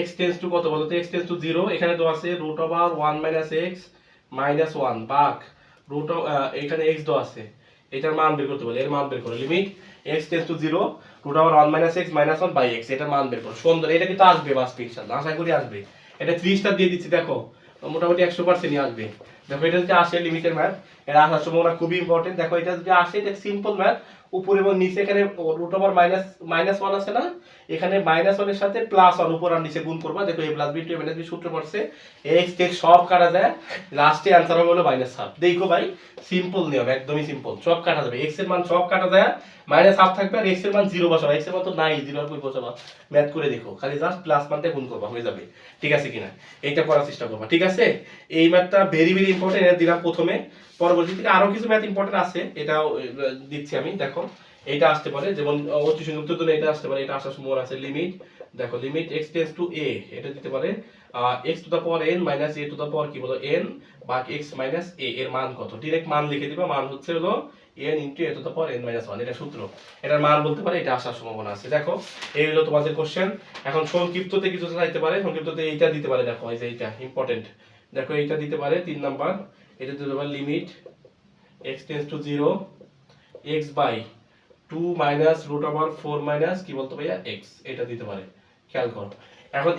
x টেন্ডস টু কত বলতো x টেন্ডস টু 0, এখানে তো আছে root over 1 minus x minus 1 ভাগ রুট এখানে x তো আছে, এটার মান বের করতে বলে, এর মান বের করো, limit x tends to 0 root over 1 minus x minus 1 by x, এটার মান বের করো। সুন্দর, এটা কিন্তু আসবে বাস ইনশাআল্লাহ, আশা করি আসবে। এটা 3 স্টার দিয়ে দিচ্ছি, দেখো মোটামুটি 100% আসবে। দেখো এটা যদি আসে লিমিটের ম্যাথ, এর আসার সম্ভাবনা খুবই ইম্পর্টেন্ট। দেখো এটা যদি আসে, এটা সিম্পল ম্যাথ, উপরে এবং নিচে এখানে রুট ওভার মাইনাস 1 আছে না, এখানে মাইনাস 1 এর সাথে প্লাস 1 উপর আর নিচে গুণ করবা। দেখো a plus b to a minus b সূত্র পড়ছে, x টেক সব কাটা যায়, লাস্টে आंसर হবে হলো মাইনাস হাফ। দেখো ভাই সিম্পল নিয়ম, একদমই সিম্পল, সব কাটা যাবে, x এর মান সব কাটা যায়, মাইনাস হাফ থাকবে আর x এর মান 0 বসাবা, x এর মান তো নাই, 0 আর কই বসাবা, ম্যাথ করে দেখো, খালি জাস্ট প্লাস মানতে গুণ করবা, হয়ে যাবে। ঠিক আছে কিনা? এইটা করার চেষ্টা করবা। ঠিক আছে, এই ম্যাথটা ভেরি ভেরি ইম্পর্টেন্ট, এটা দিলাম প্রথমে। পরবর্তী থেকে আরো কিছু ম্যাথ ইম্পর্টেন্ট আছে, এটাও দিচ্ছি আমি। দেখো এটা আসতে পারে, যেমন অতি সংযুক্ত জন্য এটা আসতে পারে, এটা আসার সম্ভাবনা আছে। লিমিট দেখো, limit x tends to a, এটা দিতে পারে x to the power n minus a to the power কি বলো n বা x মাইনাস a, এর মান কত? ডাইরেক্ট মান লিখে দিবা, মান হচ্ছে হলো n into a to the power n minus 1, এটা সূত্র। এটার মান বলতে পারে, এটা আসার সম্ভাবনা আছে। দেখো এই হলো তোমাদের কোশ্চেন। এখন সংক্ষিপ্ততে কিছু চাইতে পারে, সংক্ষিপ্ততে এইটা দিতে পারে। দেখো এই যে এইটা ইম্পর্টেন্ট, দেখো এইটা দিতে পারে 3 নাম্বার। এটা দিতে পারে limit x tends to 0 x by 2 minus root over 4 minus কি বলতো ভাইয়া x, এটা দিতে পারে। খেয়াল করো, এখন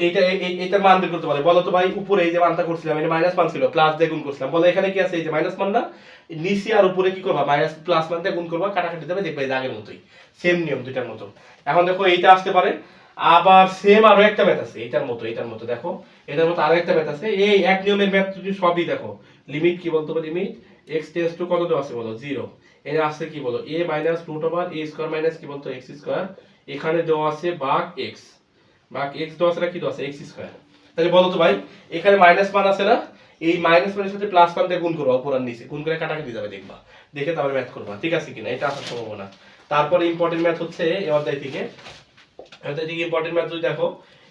এইটার মান বের করতে পারে। বলো তো ভাই, উপরে এই যে মানটা করছিলাম এটা মাইনাস মান ছিল, প্লাস দিয়ে গুণ করছিলাম। বলো এখানে কি আছে? এই যে মাইনাস মান না, নিচে আর উপরে কি করবা? মাইনাস প্লাস মান দিয়ে গুণ করবা, কাটাকাটি দেবে, দেখবে এই যে আগের মতোই সেম নিয়ম দুইটার মতো। এখন দেখো এইটা আসতে পারে, আবার সেম আরো একটা ম্যাথ আছে এটার মতো দেখো, এটার মতো আরো একটা ম্যাথ আছে। এই এক নিয়মের ম্যাথ যদি সবই দেখো, লিমিট কি বলতো? লিমিট x টেন্ডস টু কত দেওয়া আছে বলো? 0। এর আছে কি বলো? a minus root over a square minus কি বলতো? x square. এখানে দেওয়া আছে ভাগ x, ভাগ x দেওয়া আছে না, কি দেওয়া আছে? x square. তাহলে বলো তো ভাই, এখানে মাইনাস মান আছে না, এই মাইনাস মানের সাথে প্লাস মান দিয়ে গুণ করবা, উপর আর নিচে গুণ করে কাটাকাটি যাবে, দেখবা, দেখে তারপরে ম্যাথ করবা, ঠিক আছে কিনা, এটা আসার সম্ভাবনা। তারপরে ইম্পর্টেন্ট ম্যাথ হচ্ছে এই অধ্যায় থেকে, ইম্পর্টেন্ট ম্যাথ যদি দেখো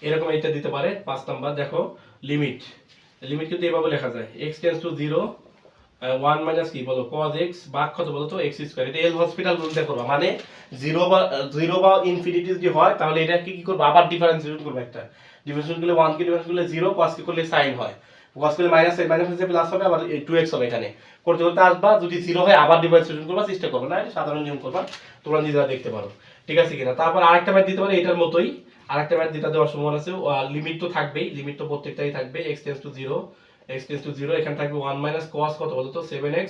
এরকম এটা দিতে পারে 5 নাম্বার। দেখো লিমিট, লিমিট কিন্তু এভাবে লেখা যায়, x টেন্ডস টু 0 1 মাইনাস কি বলো? cos x ভাগ কত বলো তো? x square. এটা এল হসপিটাল রুল দিয়ে করবা, মানে 0 বা ইনফিনিটি যদি হয় তাহলে এটা কি করবে? আবার ডিফারেন্সিয়েশন করবে। একটা ডিফারেন্সিয়েশন করলে 1 কে ডিফারেন্স করলে 0, cos কে করলে sin হয়, cos করলে মাইনাস মাইনাস হচ্ছে প্লাস হবে, আবার 2x হবে। এখানে করতে করতে আসবা, যদি 0 হয় আবার ডিফারেন্সিয়েশন করবা, চেষ্টা করবে না, এটা সাধারণ নিয়ম করবা, তোমরা নিজেরা দেখতে পারো, ঠিক আছে কিনা। তারপর আরেকটা ম্যাথ দিতে পারে এটার মতোই, আরেকটা ম্যাথ যেটা দেওয়ার সম্ভাবনা আছে। লিমিট তো থাকবেই, লিমিট তো প্রত্যেকটাই থাকবে। x tends to 0, x tends to 0, এখানে থাকবে 1 মাইনাস cos কত বলো তো? 7x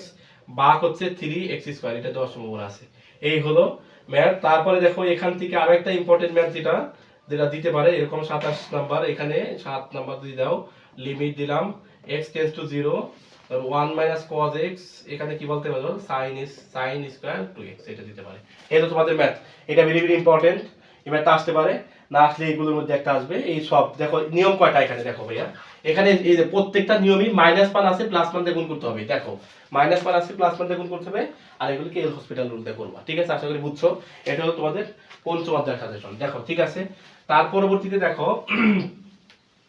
ভাগ হচ্ছে 3x স্কয়ার, এটা দেওয়ার সম্ভাবনা আছে। এই হলো ম্যাথ। তারপরে দেখো এখান থেকে আরো একটা ইম্পর্টেন্ট ম্যাথ যেটা যেটা দিতে পারে, এরকম 27 নাম্বার, এখানে 7 নাম্বার দিয়ে দাও। লিমিট দিলাম x tends to 0 1 minus cos x, এখানে কি বলতে পারো? sin স্কয়ার 2x, এটা দিতে পারে। এটা তোমাদের ম্যাথ, এটা ভেরি ভেরি ইম্পর্টেন্ট। এই ম্যাথটা আসতে পারে, না আসলে এইগুলোর মধ্যে একটা আসবে। এই সব দেখো নিয়ম কয়টা এখানে দেখো ভাইয়া, এখানে এই যে প্রত্যেকটা নিয়মই মাইনাস মান আছে প্লাস মান দিয়ে গুণ করতে হবে। দেখো মাইনাস মান আছে প্লাস মান দিয়ে গুণ করতে হবে, আর এগুলোকে এল হসপিটাল রুল দিয়ে করবা, ঠিক আছে? আশা করি বুঝছো। এটা হলো তোমাদের পঞ্চম অধ্যায়ের সাজেশন, দেখো, ঠিক আছে। তার পরবর্তীতে দেখো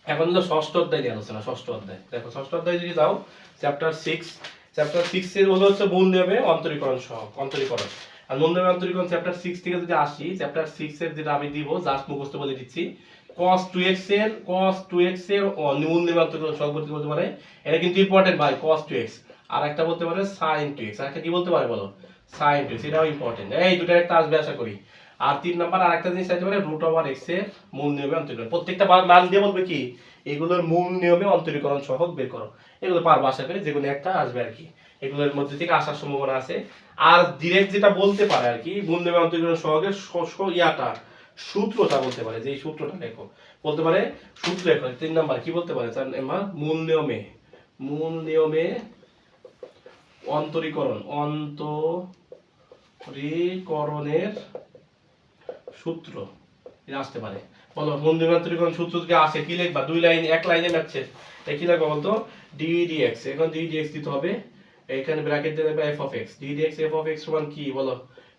এখন হলো ষষ্ঠ অধ্যায় নিয়ে আলোচনা। ষষ্ঠ অধ্যায় দেখো, ষষ্ঠ অধ্যায় যদি যাও চ্যাপ্টার 6 এর হলো হচ্ছে মূল নিয়মে অন্তরীকরণ সহ অন্তরীকরণ। আর মূল নিয়মে অন্তরীকরণ চ্যাপ্টার 6 থেকে যদি আসি, চ্যাপ্টার 6 এর যেটা আমি দিব জাস্ট মুখস্থ বলে দিচ্ছি, cos 2x এর মূল নিয়মে অন্তরীকরণ সহ বলতে পারে, এটা কিন্তু ইম্পর্টেন্ট ভাই, cos 2x। আর একটা বলতে পারে sin 2x, আর একটা কি বলতে পারে বলো? sin 2x, এটাও ইম্পর্টেন্ট। এই দুটার একটা আসবে আশা করি। আর 3 নাম্বার আরেকটা জিনিস চাইতে পারে, রুট ওভার x এর মূল নিয়মে অন্তরীকরণ। প্রত্যেকটা মান দিয়ে বলবে কি এগুলোর মূল নিয়মে অন্তরীকরণ সহগ বের করো। এগুলো পারবো আশা করি, যেগুলো একটা আসবে আর কি, এগুলোর মধ্যে থেকে আসার সম্ভাবনা আছে। আর ডিরেক্ট যেটা বলতে পারে আর কি, মূল নিয়মে অন্তরীকরণ সহগের ইয়াটা সূত্রটা বলতে পারে, যে এই সূত্রটা লেখো, বলতে পারে সূত্র লেখো। 3 নাম্বার কি বলতে পারে? মূল নিয়মে অন্তরীকরণের সূত্র, এটা আসতে পারে। বলো মূল নিয়মে অন্তরীকরণ সূত্র যদি আসে কি লিখবা? 2 লাইন, এক লাইনে ম্যাথছে, কি লিখবা বলতো? ddx, এখন ddx দিতে হবে, এখানে ব্র্যাকেট দিয়ে দেবে f of x, ddx f of x সমান কি বলো?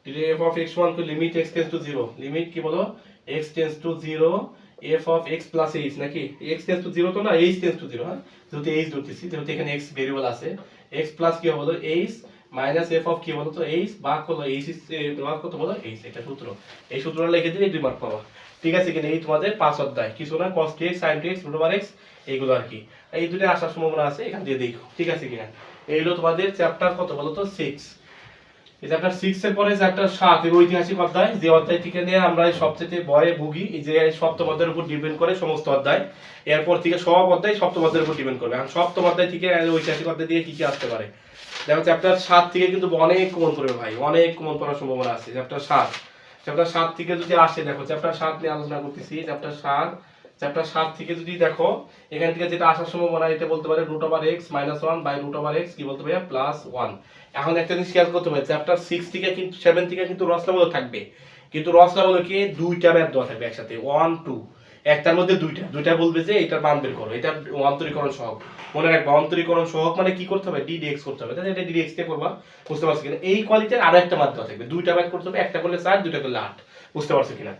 ddx f of x সমান কি? Limit x tends to 0, limit কি বলো? x tends to 0 f of x plus h, নাকি x টেন্ডস টু 0 তো না, h টেন্ডস টু 0, হ্যাঁ, যেহেতু h ধরতেছি, যেহেতু এখানে x ভেরিয়েবল আছে, x প্লাস কি হবে বলো? h মাইনাস f of কি বলো তো? h ভাগ হলো h ভাগ কত বলো? h, এটা সূত্র। এই সূত্রটা লিখে দিলে 2 মার্ক পাবা, ঠিক আছে কিনা? এই তোমাদের 5 অধ্যায়, কিছু না, cos 2x sin 2x root over x, এইগুলো আর কি। এই দুটো আসার সম্ভাবনা আছে, এখান দিয়ে দেখো, ঠিক আছে কিনা? এই হলো তোমাদের চ্যাপ্টার কত বলো তো? 6। এই চ্যাপ্টার 6 এর পরে চ্যাপ্টার 7 এর ঐতিহাসিক অধ্যায়, যে অধ্যায় থেকে নিয়ে আমরা সবচেয়ে ভয়ে ভুগি, এই যে সপ্তম অধ্যায়ের উপর ডিপেন্ড করে সমস্ত অধ্যায়। এরপর থেকে সব অধ্যায় সপ্তম অধ্যায়ের উপর ডিপেন্ড করবে। এখন সপ্তম অধ্যায় থেকে ঐতিহাসিক অধ্যায় দিয়ে কি কি আসতে পারে দেখো। চ্যাপ্টার 7 থেকে কিন্তু অনেক কমন পড়বে ভাই, অনেক কমন পড়ার সম্ভাবনা আছে। চ্যাপ্টার 7 থেকে যদি আসে, দেখো চ্যাপ্টার 7 নিয়ে আলোচনা করতেছি। চ্যাপ্টার 7 থেকে যদি দেখো, এখান থেকে যেটা আসার সম্ভাবনা, এটা বলতে পারে root over x minus 1 by root over x কি বলতে পারে? প্লাস 1। এখন একটা জিনিস খেয়াল করতে হবে, চ্যাপ্টার 6 থেকে কিন্তু 7 থেকে কিন্তু রসলামূলক থাকবে, কিন্তু রসলামূলকে দুইটা ম্যাথ দেওয়া থাকবে একসাথে, 1 2। একটার মধ্যে দুইটা দুইটা বলবে যে এটার মান বের করো, এটা অন্তরীকরণ সহগ। মনে রাখবা অন্তরীকরণ সহগ মানে কি করতে হবে, ডিডিএক্স করতে হবে, তাহলে এটা ডিডিএক্স দিয়ে করবা। বুঝতে পারছো কিনা? এই কোয়ালিটির আরো একটা মান দেওয়া থাকবে, দুইটা ম্যাথ করতে হবে, একটা করলে 4, দুইটা করলে 8। বুঝতে পারছো কিনা?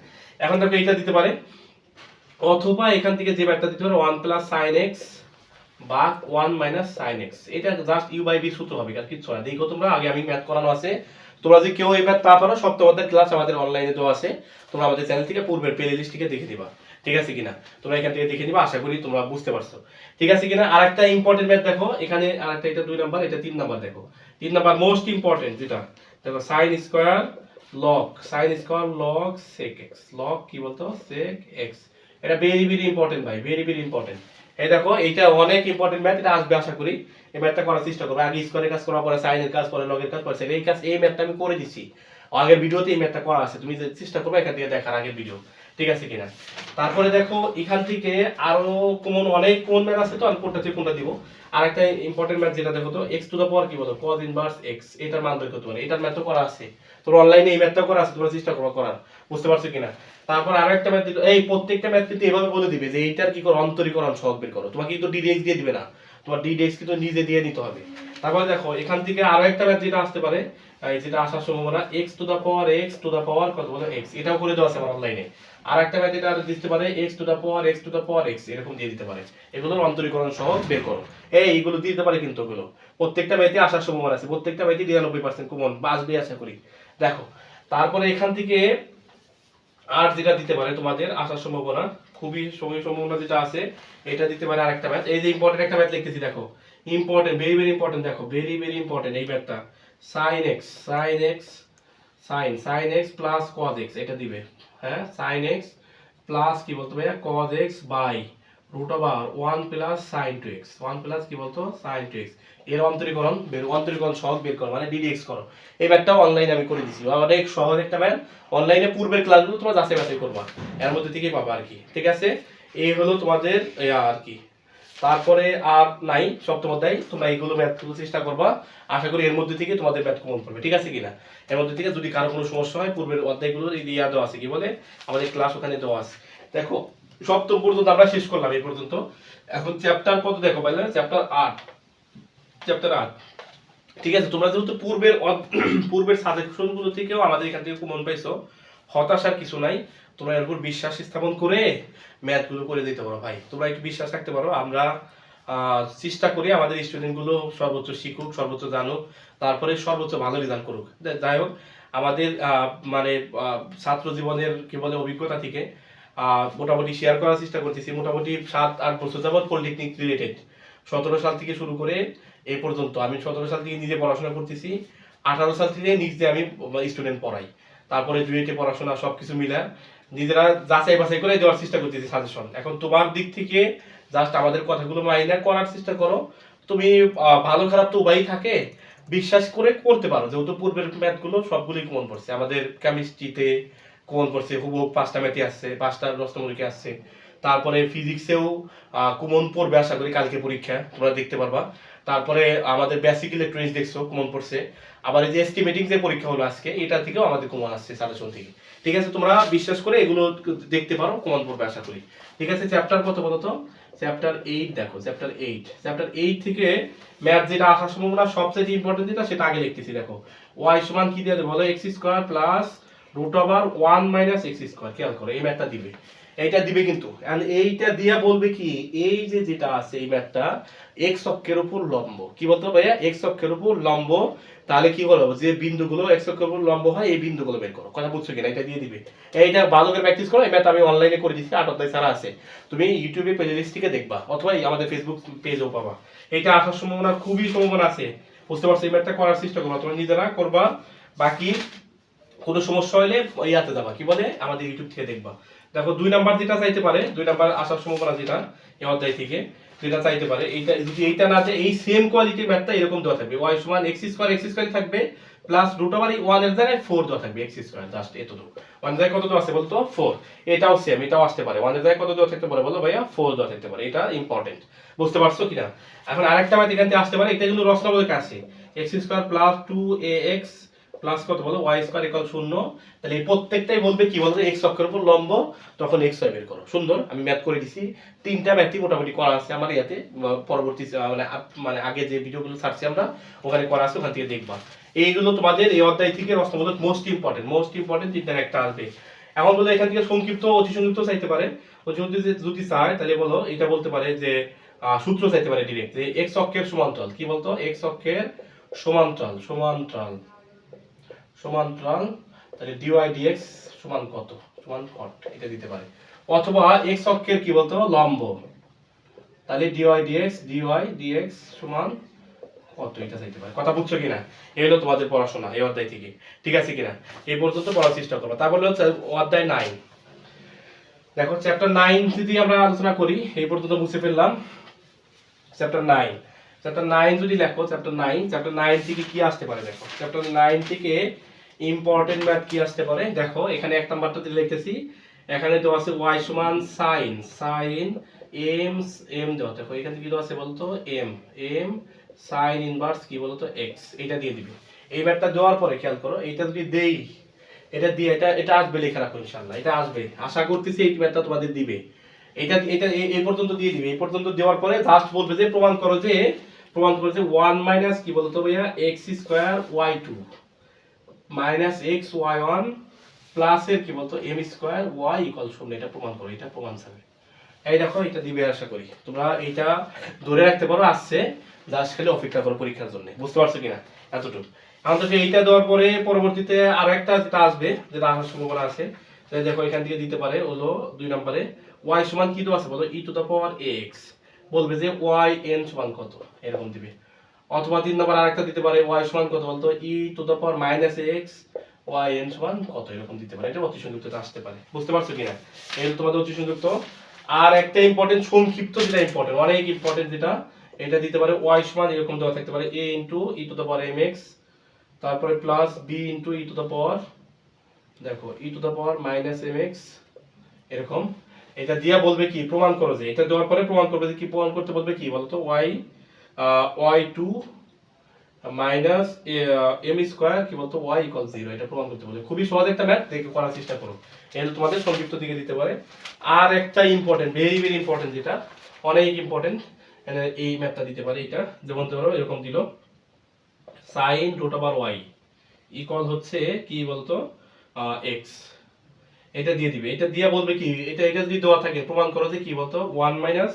এখন দেখো এইটা দিতে পারে, অথবা এখান থেকে যে ম্যাথটা দিতে পারে 1 প্লাস সাইন এক্স বা 1 মাইনাস সাইন এক্স। এটা জাস্ট ইউ বাই বি সূত্র হবে, আর কিছু না। দেখো তোমরা আগে আমি ম্যাথ করানো আছে, তোমরা যদি কেউ এই ম্যাথ না পারো, সব তোমাদের ক্লাস আমাদের অনলাইনে দেওয়া আছে, তোমরা আমাদের চ্যানেল থেকে পূর্বের প্লে লিস্টটিকে দেখে দিবা। ঠিক আছে কিনা? তোমরা এখান থেকে দেখে নিবা, আশা করি তোমরা বুঝতে পারছো। ঠিক আছে কিনা? আরেকটা ইম্পর্টেন্ট ম্যাথ দেখো এখানে, আরেকটা, এটা 2 নাম্বার, এটা 3 নাম্বার। দেখো 3 নাম্বার মোস্ট ইম্পর্টেন্ট যেটা, দেখো sine square log sec x, log কি বলতো, সেক এক্স। এটা ভেরি ভেরি ইম্পর্টেন্ট ভাই, ভেরি ভেরি ইম্পর্টেন্ট। এই দেখো এইটা অনেক ইম্পর্টেন্ট ম্যাথ, এটা আসবে আশা করি। এই ম্যাথটা করার চেষ্টা করবে, আগে স্কয়ারের কাজ করার পরে সাইনের কাজ, পরে লগের কাজ, পরে সেক। এই কাজ, এই ম্যাথটা আমি করে দিছি আগের ভিডিওতে, এই ম্যাথটা করা আছে, তুমি চেষ্টা করবে এখান থেকে দেখার আগের ভিডিও। ঠিক আছে কিনা? তারপরে দেখো এখান থেকে আরো কমন অনেক কোন ম্যাথ আছে, তো আমি কোনটা থেকে কোনটা দিব। আরেকটা ইম্পর্টেন্ট ম্যাথ যেটা দেখো তো, x টু দা পাওয়ার কি বলো, cos ইনভার্স x, এটার মান বের করতে পারে। এটার ম্যাথ তো করা আছে, তোর অনলাইনে এই ম্যাথটা করা আছে, তোমরা চেষ্টা করো করার। বুঝতে পারছো কিনা? তারপর আরেকটা ম্যাথ দিল, এই প্রত্যেকটা ম্যাথ কিন্তু এভাবে বলে দিবে যে এইটার কি করো, অন্তরীকরণ সহগ বের করো। তোমাকে কিন্তু ডিডিএক্স দিয়ে দিবে না, তোমার ডিডিএক্স কিন্তু নিজে দিয়ে নিতে হবে। তারপরে দেখো এখান থেকে আরো একটা ম্যাথ যেটা আসতে পারে, এই যেটা আসার সম্ভাবনা, x টু দা পাওয়ার কত বলো x, এটাও করে দেওয়া আছে আমার অনলাইনে। আর একটা ম্যাথ এটা দিতে পারে x to the power x, এরকম দিয়ে দিতে পারে। এগুলোর অন্তরীকরণ সহগ বের করো। এইগুলো দিতে পারে কিন্তু, ওগুলো প্রত্যেকটা ম্যাথে আসার সম্ভাবনা আছে, প্রত্যেকটা ম্যাথে 99% কমন আসবে আশা করি। দেখো তারপরে এখান থেকে আর যেটা দিতে পারে তোমাদের আসার সম্ভাবনা, খুবই সম্ভাবনা যেটা আছে, এটা দিতে পারে আরেকটা ম্যাথ। এই যে ইম্পর্টেন্ট একটা ম্যাথ লিখতেছি, দেখো ইম্পর্টেন্ট, ভেরি ভেরি ইম্পর্টেন্ট, দেখো ভেরি ভেরি ইম্পর্টেন্ট এই ম্যাথটা। Sine x plus cos x, এটা দিবে। হ্যাঁ, সাইন এক্স প্লাস কি বলতো ভাইয়া, cos x by root over 1 plus sine two x, 1 plus কি বলতো, সাইন টু এক্স। এর অন্তরীকরণ সহগ বের করো, মানে ডিডিএক্স করো। এই ম্যাথটাও অনলাইনে আমি করে দিছি, অনেক সহজ একটা ম্যাথ। অনলাইনে পূর্বের ক্লাসগুলো তোমরা যাচাই বাছাই করবা, এর মধ্যে থেকেই পাবা আর কি। ঠিক আছে, এই হলো তোমাদের আর কি। তারপরে আর নাই, সপ্তম অধ্যায়, তোমরা এইগুলো ম্যাথগুলো চেষ্টা করবা, আশা করি এর মধ্যে থেকে তোমাদের ম্যাথ কমন পড়বে। ঠিক আছে কিনা? এর মধ্যে থেকে যদি কারো কোনো সমস্যা হয়, পূর্বের অধ্যায়গুলো ইয়া দেওয়া আছে, কি বলে আমাদের ক্লাস ওখানে দেওয়া আছে। দেখো সপ্তম পর্যন্ত আমরা শেষ করলাম এই পর্যন্ত। এখন চ্যাপ্টার কত দেখো বলে, চ্যাপ্টার 8। ঠিক আছে, তোমরা যেহেতু পূর্বের সাজেশন গুলো থেকেও আমাদের এখান থেকে কমন পাইছো, হতাশার কিছু নাই। তোমরা এর উপর বিশ্বাস স্থাপন করে ম্যাথ গুলো করে দিতে পারো ভাই, তোমরা একটু বিশ্বাস রাখতে পারো। আমরা চেষ্টা করি আমাদের স্টুডেন্ট গুলো সর্বোচ্চ শিখুক, সর্বোচ্চ জানুক, তারপরে সর্বোচ্চ ভালো রেজাল্ট করুক। যাই হোক, আমাদের মানে ছাত্র জীবনের কি বলে অভিজ্ঞতা থেকে মোটামুটি শেয়ার করার চেষ্টা করতেছি। মোটামুটি 7-8 বছর যাবত পলিটেকনিক রিলেটেড, 17 সাল থেকে শুরু করে এই পর্যন্ত আমি 17 সাল থেকে নিজে পড়াশোনা করতেছি, 18 সাল থেকে নিজে আমি স্টুডেন্ট পড়াই, তারপরে ডুয়েটে পড়াশোনা, সবকিছু মিলা নিজেরা যাচাই বাছাই করে দেওয়ার চেষ্টা করতেছি সাজেশন। এখন তোমার দিক থেকে জাস্ট আমাদের কথাগুলো মাইনা করার চেষ্টা করো। তুমি ভালো খারাপ তো উভয়ই থাকে, বিশ্বাস করে করতে পারো, যেহেতু পূর্বের ম্যাথগুলো সবগুলোই কমন পড়ছে। আমাদের কেমিস্ট্রিতে কমন পড়ছে, হুবহু 5টা ম্যাথই আসছে, 5টা প্রশ্নমূলকে আসছে। তারপরে ফিজিক্সেও কমন পড়বে আশা করি, কালকে পরীক্ষা তোমরা দেখতে পারবা। তারপরে আমাদের বেসিক ইলেকট্রনিক্স দেখছো কমন পড়ছে। আবার এই যে এস্টিমেটিং যে পরীক্ষা হলো আজকে, এটা থেকেও আমাদের কমন আসছে সাজেশন থেকে। ঠিক আছে, তোমরা বিশ্বাস করে এগুলো দেখতে পারো, কমন পড়বে আশা করি। ঠিক আছে, চ্যাপ্টার কত বলো তো, চ্যাপ্টার 8 দেখো, চ্যাপ্টার 8 থেকে ম্যাথ যেটা আসার সম্ভাবনা সবচেয়ে ইম্পর্টেন্ট যেটা, সেটা আগে লিখতেছি। দেখো y সমান কি দিয়ে দেবো বলো, x square plus root over 1 minus x square. খেয়াল করো এই ম্যাথটা দিবে, এইটা দিবে কিন্তু, এন্ড এইটা দিয়া বলবে কি, এই যে যেটা আছে এই ম্যাথটা x অক্ষের উপর লম্ব। কি বলতো ভাইয়া, x অক্ষের উপর লম্ব। তাহলে কি বলবো, যে বিন্দুগুলো x অক্ষের উপর লম্ব হয়, এই বিন্দুগুলো বের করো। কথা বুঝছো কিনা? এটা দিয়ে দিবে। এইটা ভালো করে প্র্যাকটিস করো। এই ম্যাথ আমি অনলাইনে করে দিচ্ছি, 8 অধ্যায় ছাড়া আছে, তুমি ইউটিউবে প্লেলিস্ট থেকে দেখবা, অথবা আমাদের ফেসবুক পেজেও পাবা। এটা আসার সম্ভাবনা খুবই সম্ভাবনা আছে। বুঝতে পারছো? এই ম্যাথটা করার চেষ্টা করবা, তোমরা নিজেরা করবা। বাকি কোনো সমস্যা হলে ইয়াতে যাবা, কি বলে আমাদের ইউটিউব থেকে দেখবা। দেখো 2 নাম্বার যেটা চাইতে পারে, 2 নাম্বার আসার সম্ভাবনা যেটা এই অধ্যায় থেকে যেটা চাইতে পারে, এইটা যদি এইটা না যায়, এই সেম কোয়ালিটির ম্যাথটা এরকম দেওয়া থাকবে, y সমান x স্কয়ার থাকবে প্লাস রুট ওভার 1 এর জায়গায় 4 দেওয়া থাকবে, x স্কয়ার জাস্ট এতটুকু। 1 এর জায়গায় কত দেওয়া আছে বলতো, 4। এটাও সেম, এটাও আসতে পারে, 1 এর জায়গায় কত দেওয়া থাকতে পারে বলো ভাইয়া, 4 দেওয়া থাকতে পারে। এটা ইম্পর্টেন্ট, বুঝতে পারছো কিনা? এখন আরেকটা ম্যাথ এখান থেকে আসতে পারে, এটা কিন্তু রচনাবোধক আছে, x square plus 2ax plus কত বলো ওয়াই স্কয়ার ইকুয়াল 0। তাহলে এই প্রত্যেকটাই বলবে কি বলতো এক্স অক্ষের উপর লম্ব, তখন এক্স ওয়াই বের করো। সুন্দর, আমি ম্যাথ করে দিছি। তিনটা ম্যাথই মোটামুটি করা আছে আমার ইয়াতে, পরবর্তী মানে আগে যে ভিডিওগুলো ছাড়ছি আমরা ওখানে করা আছে, ওখান থেকে দেখবা। এইগুলো তোমাদের এই অধ্যায় থেকে রচনামূলক মোস্ট ইম্পর্টেন্ট তিনটার একটা আসবে। এখন বলে এখান থেকে সংক্ষিপ্ত অতি সংক্ষিপ্ত চাইতে পারে, অতি সংক্ষিপ্ত যদি চায় তাহলে বলো এটা বলতে পারে যে সূত্র চাইতে পারে ডিরেক্ট, যে এক্স অক্ষের সমান্তরাল, কি বলতো এক্স অক্ষের সমান্তরাল সমান্তরাল সমান্তরাল, তাহলে ডিওয়াই ডিএক্স সমান কত, সমান কট, এটা দিতে পারে। অথবা এক্স অক্ষের কি বলতো লম্ব, তাহলে ডিওয়াই ডিএক্স সমান কত, এটা চাইতে পারে। কথা বুঝছো কিনা? এই হলো তোমাদের পড়াশোনা এই অধ্যায় থেকে, ঠিক আছে কিনা? এই পর্যন্ত পড়ার চেষ্টা করো। তারপরে হচ্ছে অধ্যায় 9। দেখো চ্যাপ্টার 9 যদি আমরা আলোচনা করি, এই পর্যন্ত বুঝে ফেললাম চ্যাপ্টার 9। চ্যাপ্টার 9 যদি লেখো, চ্যাপ্টার 9 থেকে কি আসতে পারে দেখো। চ্যাপ্টার 9 থেকে ইম্পর্টেন্ট ম্যাথ কি আসতে পারে দেখো। এখানে এক নাম্বারটা দিয়ে লিখতেছি, এখানে তো আছে y সমান sin m m দাও। দেখো এখানে কি দেওয়া আছে বলতো m sin ইনভার্স কি বলতো x, এটা দিয়ে দিবে। এই ম্যাথটা দেওয়ার পরে খেয়াল করো, এটা যদি দেই, এটা দিয়ে এটা আসবে, লেখা রাখো ইনশাআল্লাহ, এটা আসবে, আশা করতেছি এই ম্যাথটা তোমাদের দিবে। এটা এটা এই পর্যন্ত দিয়ে দিবে। এই পর্যন্ত দেওয়ার পরে জাস্ট বলবে যে প্রমাণ করো যে 1 মাইনাস কি বলতো ভাইয়া x square y2 minus x y1 plus এর কি বলতো m স্কয়ার y ইকুয়াল 0, এটা প্রমাণ করো। এটা প্রমাণ ছাড়বে। এই দেখো এটা দিবে, আশা করি তোমরা এটা ধরে রাখতে পারো, আসছে, জাস্ট খালি অপেক্ষা করো পরীক্ষার জন্য। বুঝতে পারছো কিনা? এতটুকু। এখন তো এইটা দেওয়ার পরে পরবর্তীতে আরো একটা যেটা আসবে, যেটা আসার সম্ভাবনা আছে, তাই দেখো এখান থেকে দিতে পারে হলো 2 নম্বরে y সমান কি দেওয়া আছে বলো e to the power x, বলবে যে y n সমান কত, এরকম দিবে। অথবা 3 নম্বর আরেকটা দিতে পারে y সমান কত বলতো e to the power minus x y n সমান কত, এরকম দিতে পারে। এটা অতি সংক্ষিপ্ত আসতে পারে। বুঝতে পারছো কিনা? এই হলো তোমাদের অতি সংক্ষিপ্ত। আর একটা ইম্পর্টেন্ট সংক্ষিপ্ত, যেটা ইম্পর্টেন্ট, অনেক ইম্পর্টেন্ট, যেটা এটা দিতে পারে y সমান এরকম দেওয়া থাকতে পারে a into e to the power mx, তারপরে plus b into e to the power, দেখো e to the power minus mx, এরকম। এটা দিয়া বলবে কি প্রমাণ করো, যে এটা দেওয়ার পরে প্রমাণ করবে যে কি প্রমাণ করতে বলবে কি বলতো y2 মাইনাস m স্কয়ার কি বলতো y ইকুয়াল 0, এটা প্রমাণ করতে বলে। খুবই সহজ একটা ম্যাথ, দেখে করার চেষ্টা করো। এটা তোমাদের সংক্ষিপ্ত দিকে দিতে পারে। আর একটা ইম্পর্টেন্ট, ভেরি ভেরি ইম্পর্টেন্ট, যেটা অনেক ইম্পর্টেন্ট, এই ম্যাথটা দিতে পারে। এটা যেমন ধরো এরকম দিল sin root over y equal হচ্ছে কি বলতো x, এটা দিয়ে দিবে। এটা দিয়ে বলবে কি, এটা যদি দেওয়া থাকে প্রমাণ করো যে কি বলতো 1 মাইনাস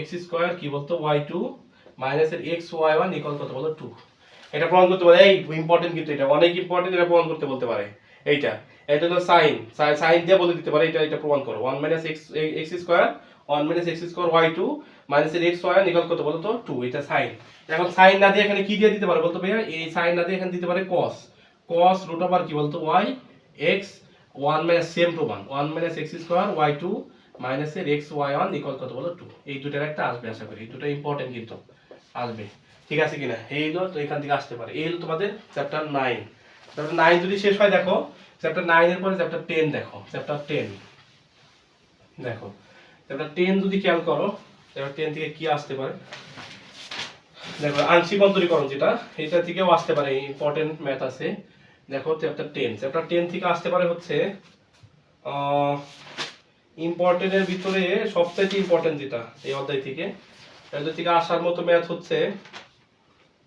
x স্কয়ার কি বলতো y2 মাইনাস এর x y1 ইকুয়াল কত বলো 2, এটা প্রমাণ করতে বলে। এই ইম্পর্টেন্ট, কিন্তু এটা অনেক ইম্পর্টেন্ট, এটা প্রমাণ করতে বলতে পারে। এইটা এটা হলো সাইন দিয়ে বলে দিতে পারে, এটা প্রমাণ করো 1 minus x square 1 minus x square y2 minus এর x y1 ইকুয়াল কত বলো তো 2, এটা সাইন। এখন সাইন না দিয়ে এখানে কি দিয়ে দিতে পারে বলতো ভাইয়া, এই সাইন না দিয়ে এখানে দিতে পারে cos রুট ওভার কি বলতো y x 1 মাইনাস সেম প্রমাণ 1 minus x square y2 minus এর x y1 ইকুয়াল কত বলো 2, এই দুটার একটা আসবে আশা করি। এই দুটো ইম্পর্টেন্ট কিন্তু আসবে, ঠিক আছে কিনা? এই হলো তো এখান থেকে আসতে পারে। এই হলো তোমাদের চ্যাপ্টার 9। চ্যাপ্টার 9 যদি শেষ হয়, দেখো চ্যাপ্টার 9 এর পরে চ্যাপ্টার 10 দেখো। চ্যাপ্টার 10 দেখো, চ্যাপ্টার 10 যদি খেয়াল করো, চ্যাপ্টার 10 থেকে কি আসতে পারে দেখো। আংশিক অন্তরীকরণ, যেটা এটা থেকেও আসতে পারে, ইম্পর্টেন্ট ম্যাথ আছে। দেখো চ্যাপ্টার 10 থেকে আসতে পারে হচ্ছে ইম্পর্টেন্টের ভিতরে সবচেয়ে ইম্পর্টেন্ট যেটা এই অধ্যায় থেকে, এদের থেকে আসার মতো ম্যাথ হচ্ছে,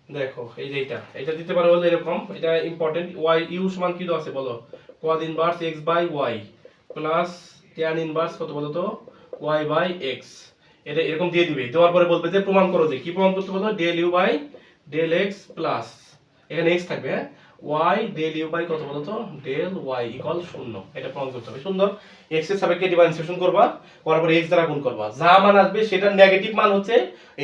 দেখো এই যে এটা দিতে পারে হলো এরকম। এটা ইম্পর্টেন্ট, y u সমান কি দেওয়া আছে বলো cos inverse x by y plus tan inverse কত বলো তো y বাই x, এটা এরকম দিয়ে দিবে। দেওয়ার পরে বলবে যে প্রমাণ করো, যে কি প্রমাণ করতে বলো del u by del x plus এখানে x থাকবে, হ্যাঁ y ডেল u বাই কত বলো তো ডেল y ইকুয়াল 0, এটা প্রমাণ করতে হবে। সুন্দর, x এর সাপেক্ষে ডিফারেন্সিয়েশন করবা, করার পরে x দ্বারা গুণ করবা, যা মান আসবে সেটার নেগেটিভ মান হচ্ছে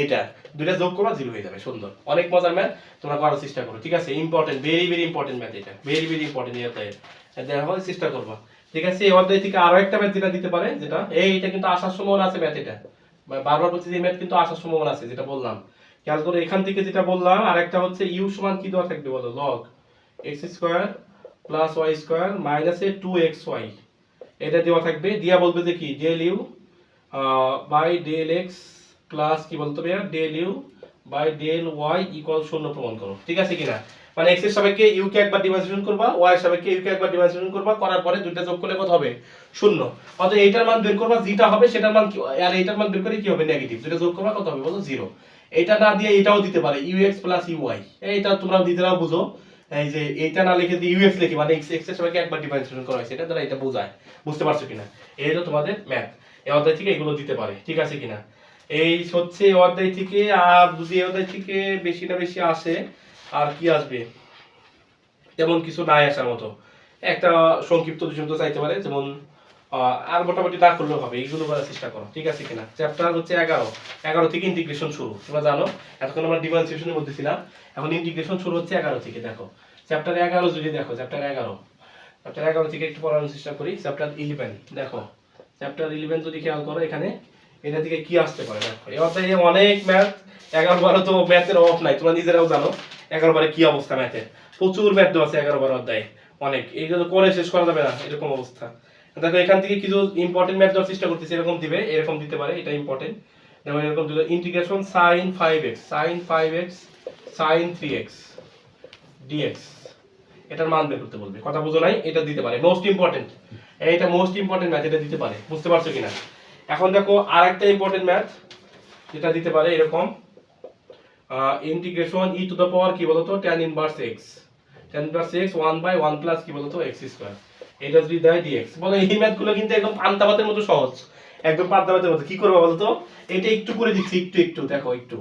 এটা, দুইটা যোগ করবা 0 হয়ে যাবে। সুন্দর, অনেক মজার ম্যাথ, তোমরা করার চেষ্টা করো, ঠিক আছে? Important, very very important math, এটা ভেরি ভেরি ইম্পর্টেন্ট, এটা দেখার চেষ্টা করবা, ঠিক আছে? এই অধ্যায় থেকে আরো একটা ম্যাথ যেটা দিতে পারে, যেটা এইটা কিন্তু আসার সম্ভাবনা আছে ম্যাথ, এটা বারবার বলছি যে ম্যাথ কিন্তু আসার সম্ভাবনা আছে, যেটা বললাম খেয়াল করে। এখান থেকে যেটা বললাম, আর একটা হচ্ছে u সমান কি দেওয়া থাকবে বলো log x square plus y square minus এ 2xy, এটা দেওয়া থাকবে। দিয়া বলবে যে কি del u by del x plus কি বলতে হবে del u by del y equal 0 প্রমাণ করো, ঠিক আছে কিনা? মানে x এর সাপেক্ষে u কে একবার ডিফারেন্সিয়েশন করবা, y এর সাপেক্ষে u কে একবার ডিফারেন্সিয়েশন করবা, করার পরে দুইটা যোগ করলে কত হবে? শূন্য। অতএব এইটার মান বের করবা, যেটা হবে সেটার মান কি, আর এইটার মান বের করে কি হবে? নেগেটিভ। দুইটা যোগ করবা কত হবে বলো? 0। এটা না দিয়ে এটাও দিতে পারে ux uy, এইটা তোমরা নিজেরাও বুঝো। এই যে এইটা না লিখে দিয়ে ux লিখি, মানে x এর সাপেক্ষে একবার ডিফারেন্সিয়েশন করা হয়েছে, এটা দ্বারা এটা বোঝায়। বুঝতে পারছো কিনা? এই হলো তোমাদের ম্যাথ। এই অধ্যায় থেকে এগুলো দিতে পারে, ঠিক আছে কিনা? এই হচ্ছে এই অধ্যায় থেকে। আর যদি এই অধ্যায় থেকে বেশি না বেশি আসে, আর কি আসবে? তেমন কিছু নাই আসার মতো। একটা সংক্ষিপ্ত দূষণ তো চাইতে পারে, যেমন আর মোটামুটি না করলেও হবে, এইগুলো করার চেষ্টা করো, ঠিক আছে কিনা? চ্যাপ্টার হচ্ছে 11 থেকে ইন্টিগ্রেশন শুরু। তোমরা জানো এতক্ষণ আমরা ডিফারেন্সিয়েশনের মধ্যে ছিলাম, এখন ইন্টিগ্রেশন শুরু হচ্ছে 11 থেকে। দেখো চ্যাপ্টার 11 যদি দেখো, চ্যাপ্টার 11 থেকে একটু পড়ানোর চেষ্টা করি। চ্যাপ্টার 11 দেখো, চ্যাপ্টার 11 যদি খেয়াল করো এখানে এটা থেকে কি আসতে পারে দেখো। এই অধ্যায়ে অনেক ম্যাথ, 11-12 তো ম্যাথের অফ নাই, তোমরা নিজেরাও জানো 11-12 কি অবস্থা ম্যাথের। প্রচুর ম্যাথ দেওয়া আছে 11-12 অধ্যায়ে, অনেক, এইগুলো করে শেষ করা যাবে না এরকম অবস্থা। দেখো এখান থেকে কিছু ইম্পর্টেন্ট ম্যাথ দেওয়ার চেষ্টা করতেছি, এরকম দিবে, এরকম দিতে পারে, এটা ইম্পর্টেন্ট। যেমন এরকম দিল integration sin 5x sin 3x dx, এটার মান বের করতে বলবে, কথা বুঝো নাই? এটা দিতে পারে, মোস্ট ইম্পর্টেন্ট, এইটা মোস্ট ইম্পর্টেন্ট ম্যাথ, এটা দিতে পারে। বুঝতে পারছো কিনা? এখন দেখো আরেকটা ইম্পর্টেন্ট ম্যাথ যেটা দিতে পারে এরকম, ইন্টিগ্রেশন e টু দ্য পাওয়ার কি বলতো tan inverse x, tan inverse x 1/1 plus কি বলতো x স্কয়ার, এটা যদি দেয় dx। বলো এই ম্যাথগুলো কিন্তু একদম পান্তা ভাতের মতো সহজ, একদম পান্তা ভাতের মতো। কি করবে বলো তো? এটা একটু করে দিচ্ছি, একটু দেখো একটু।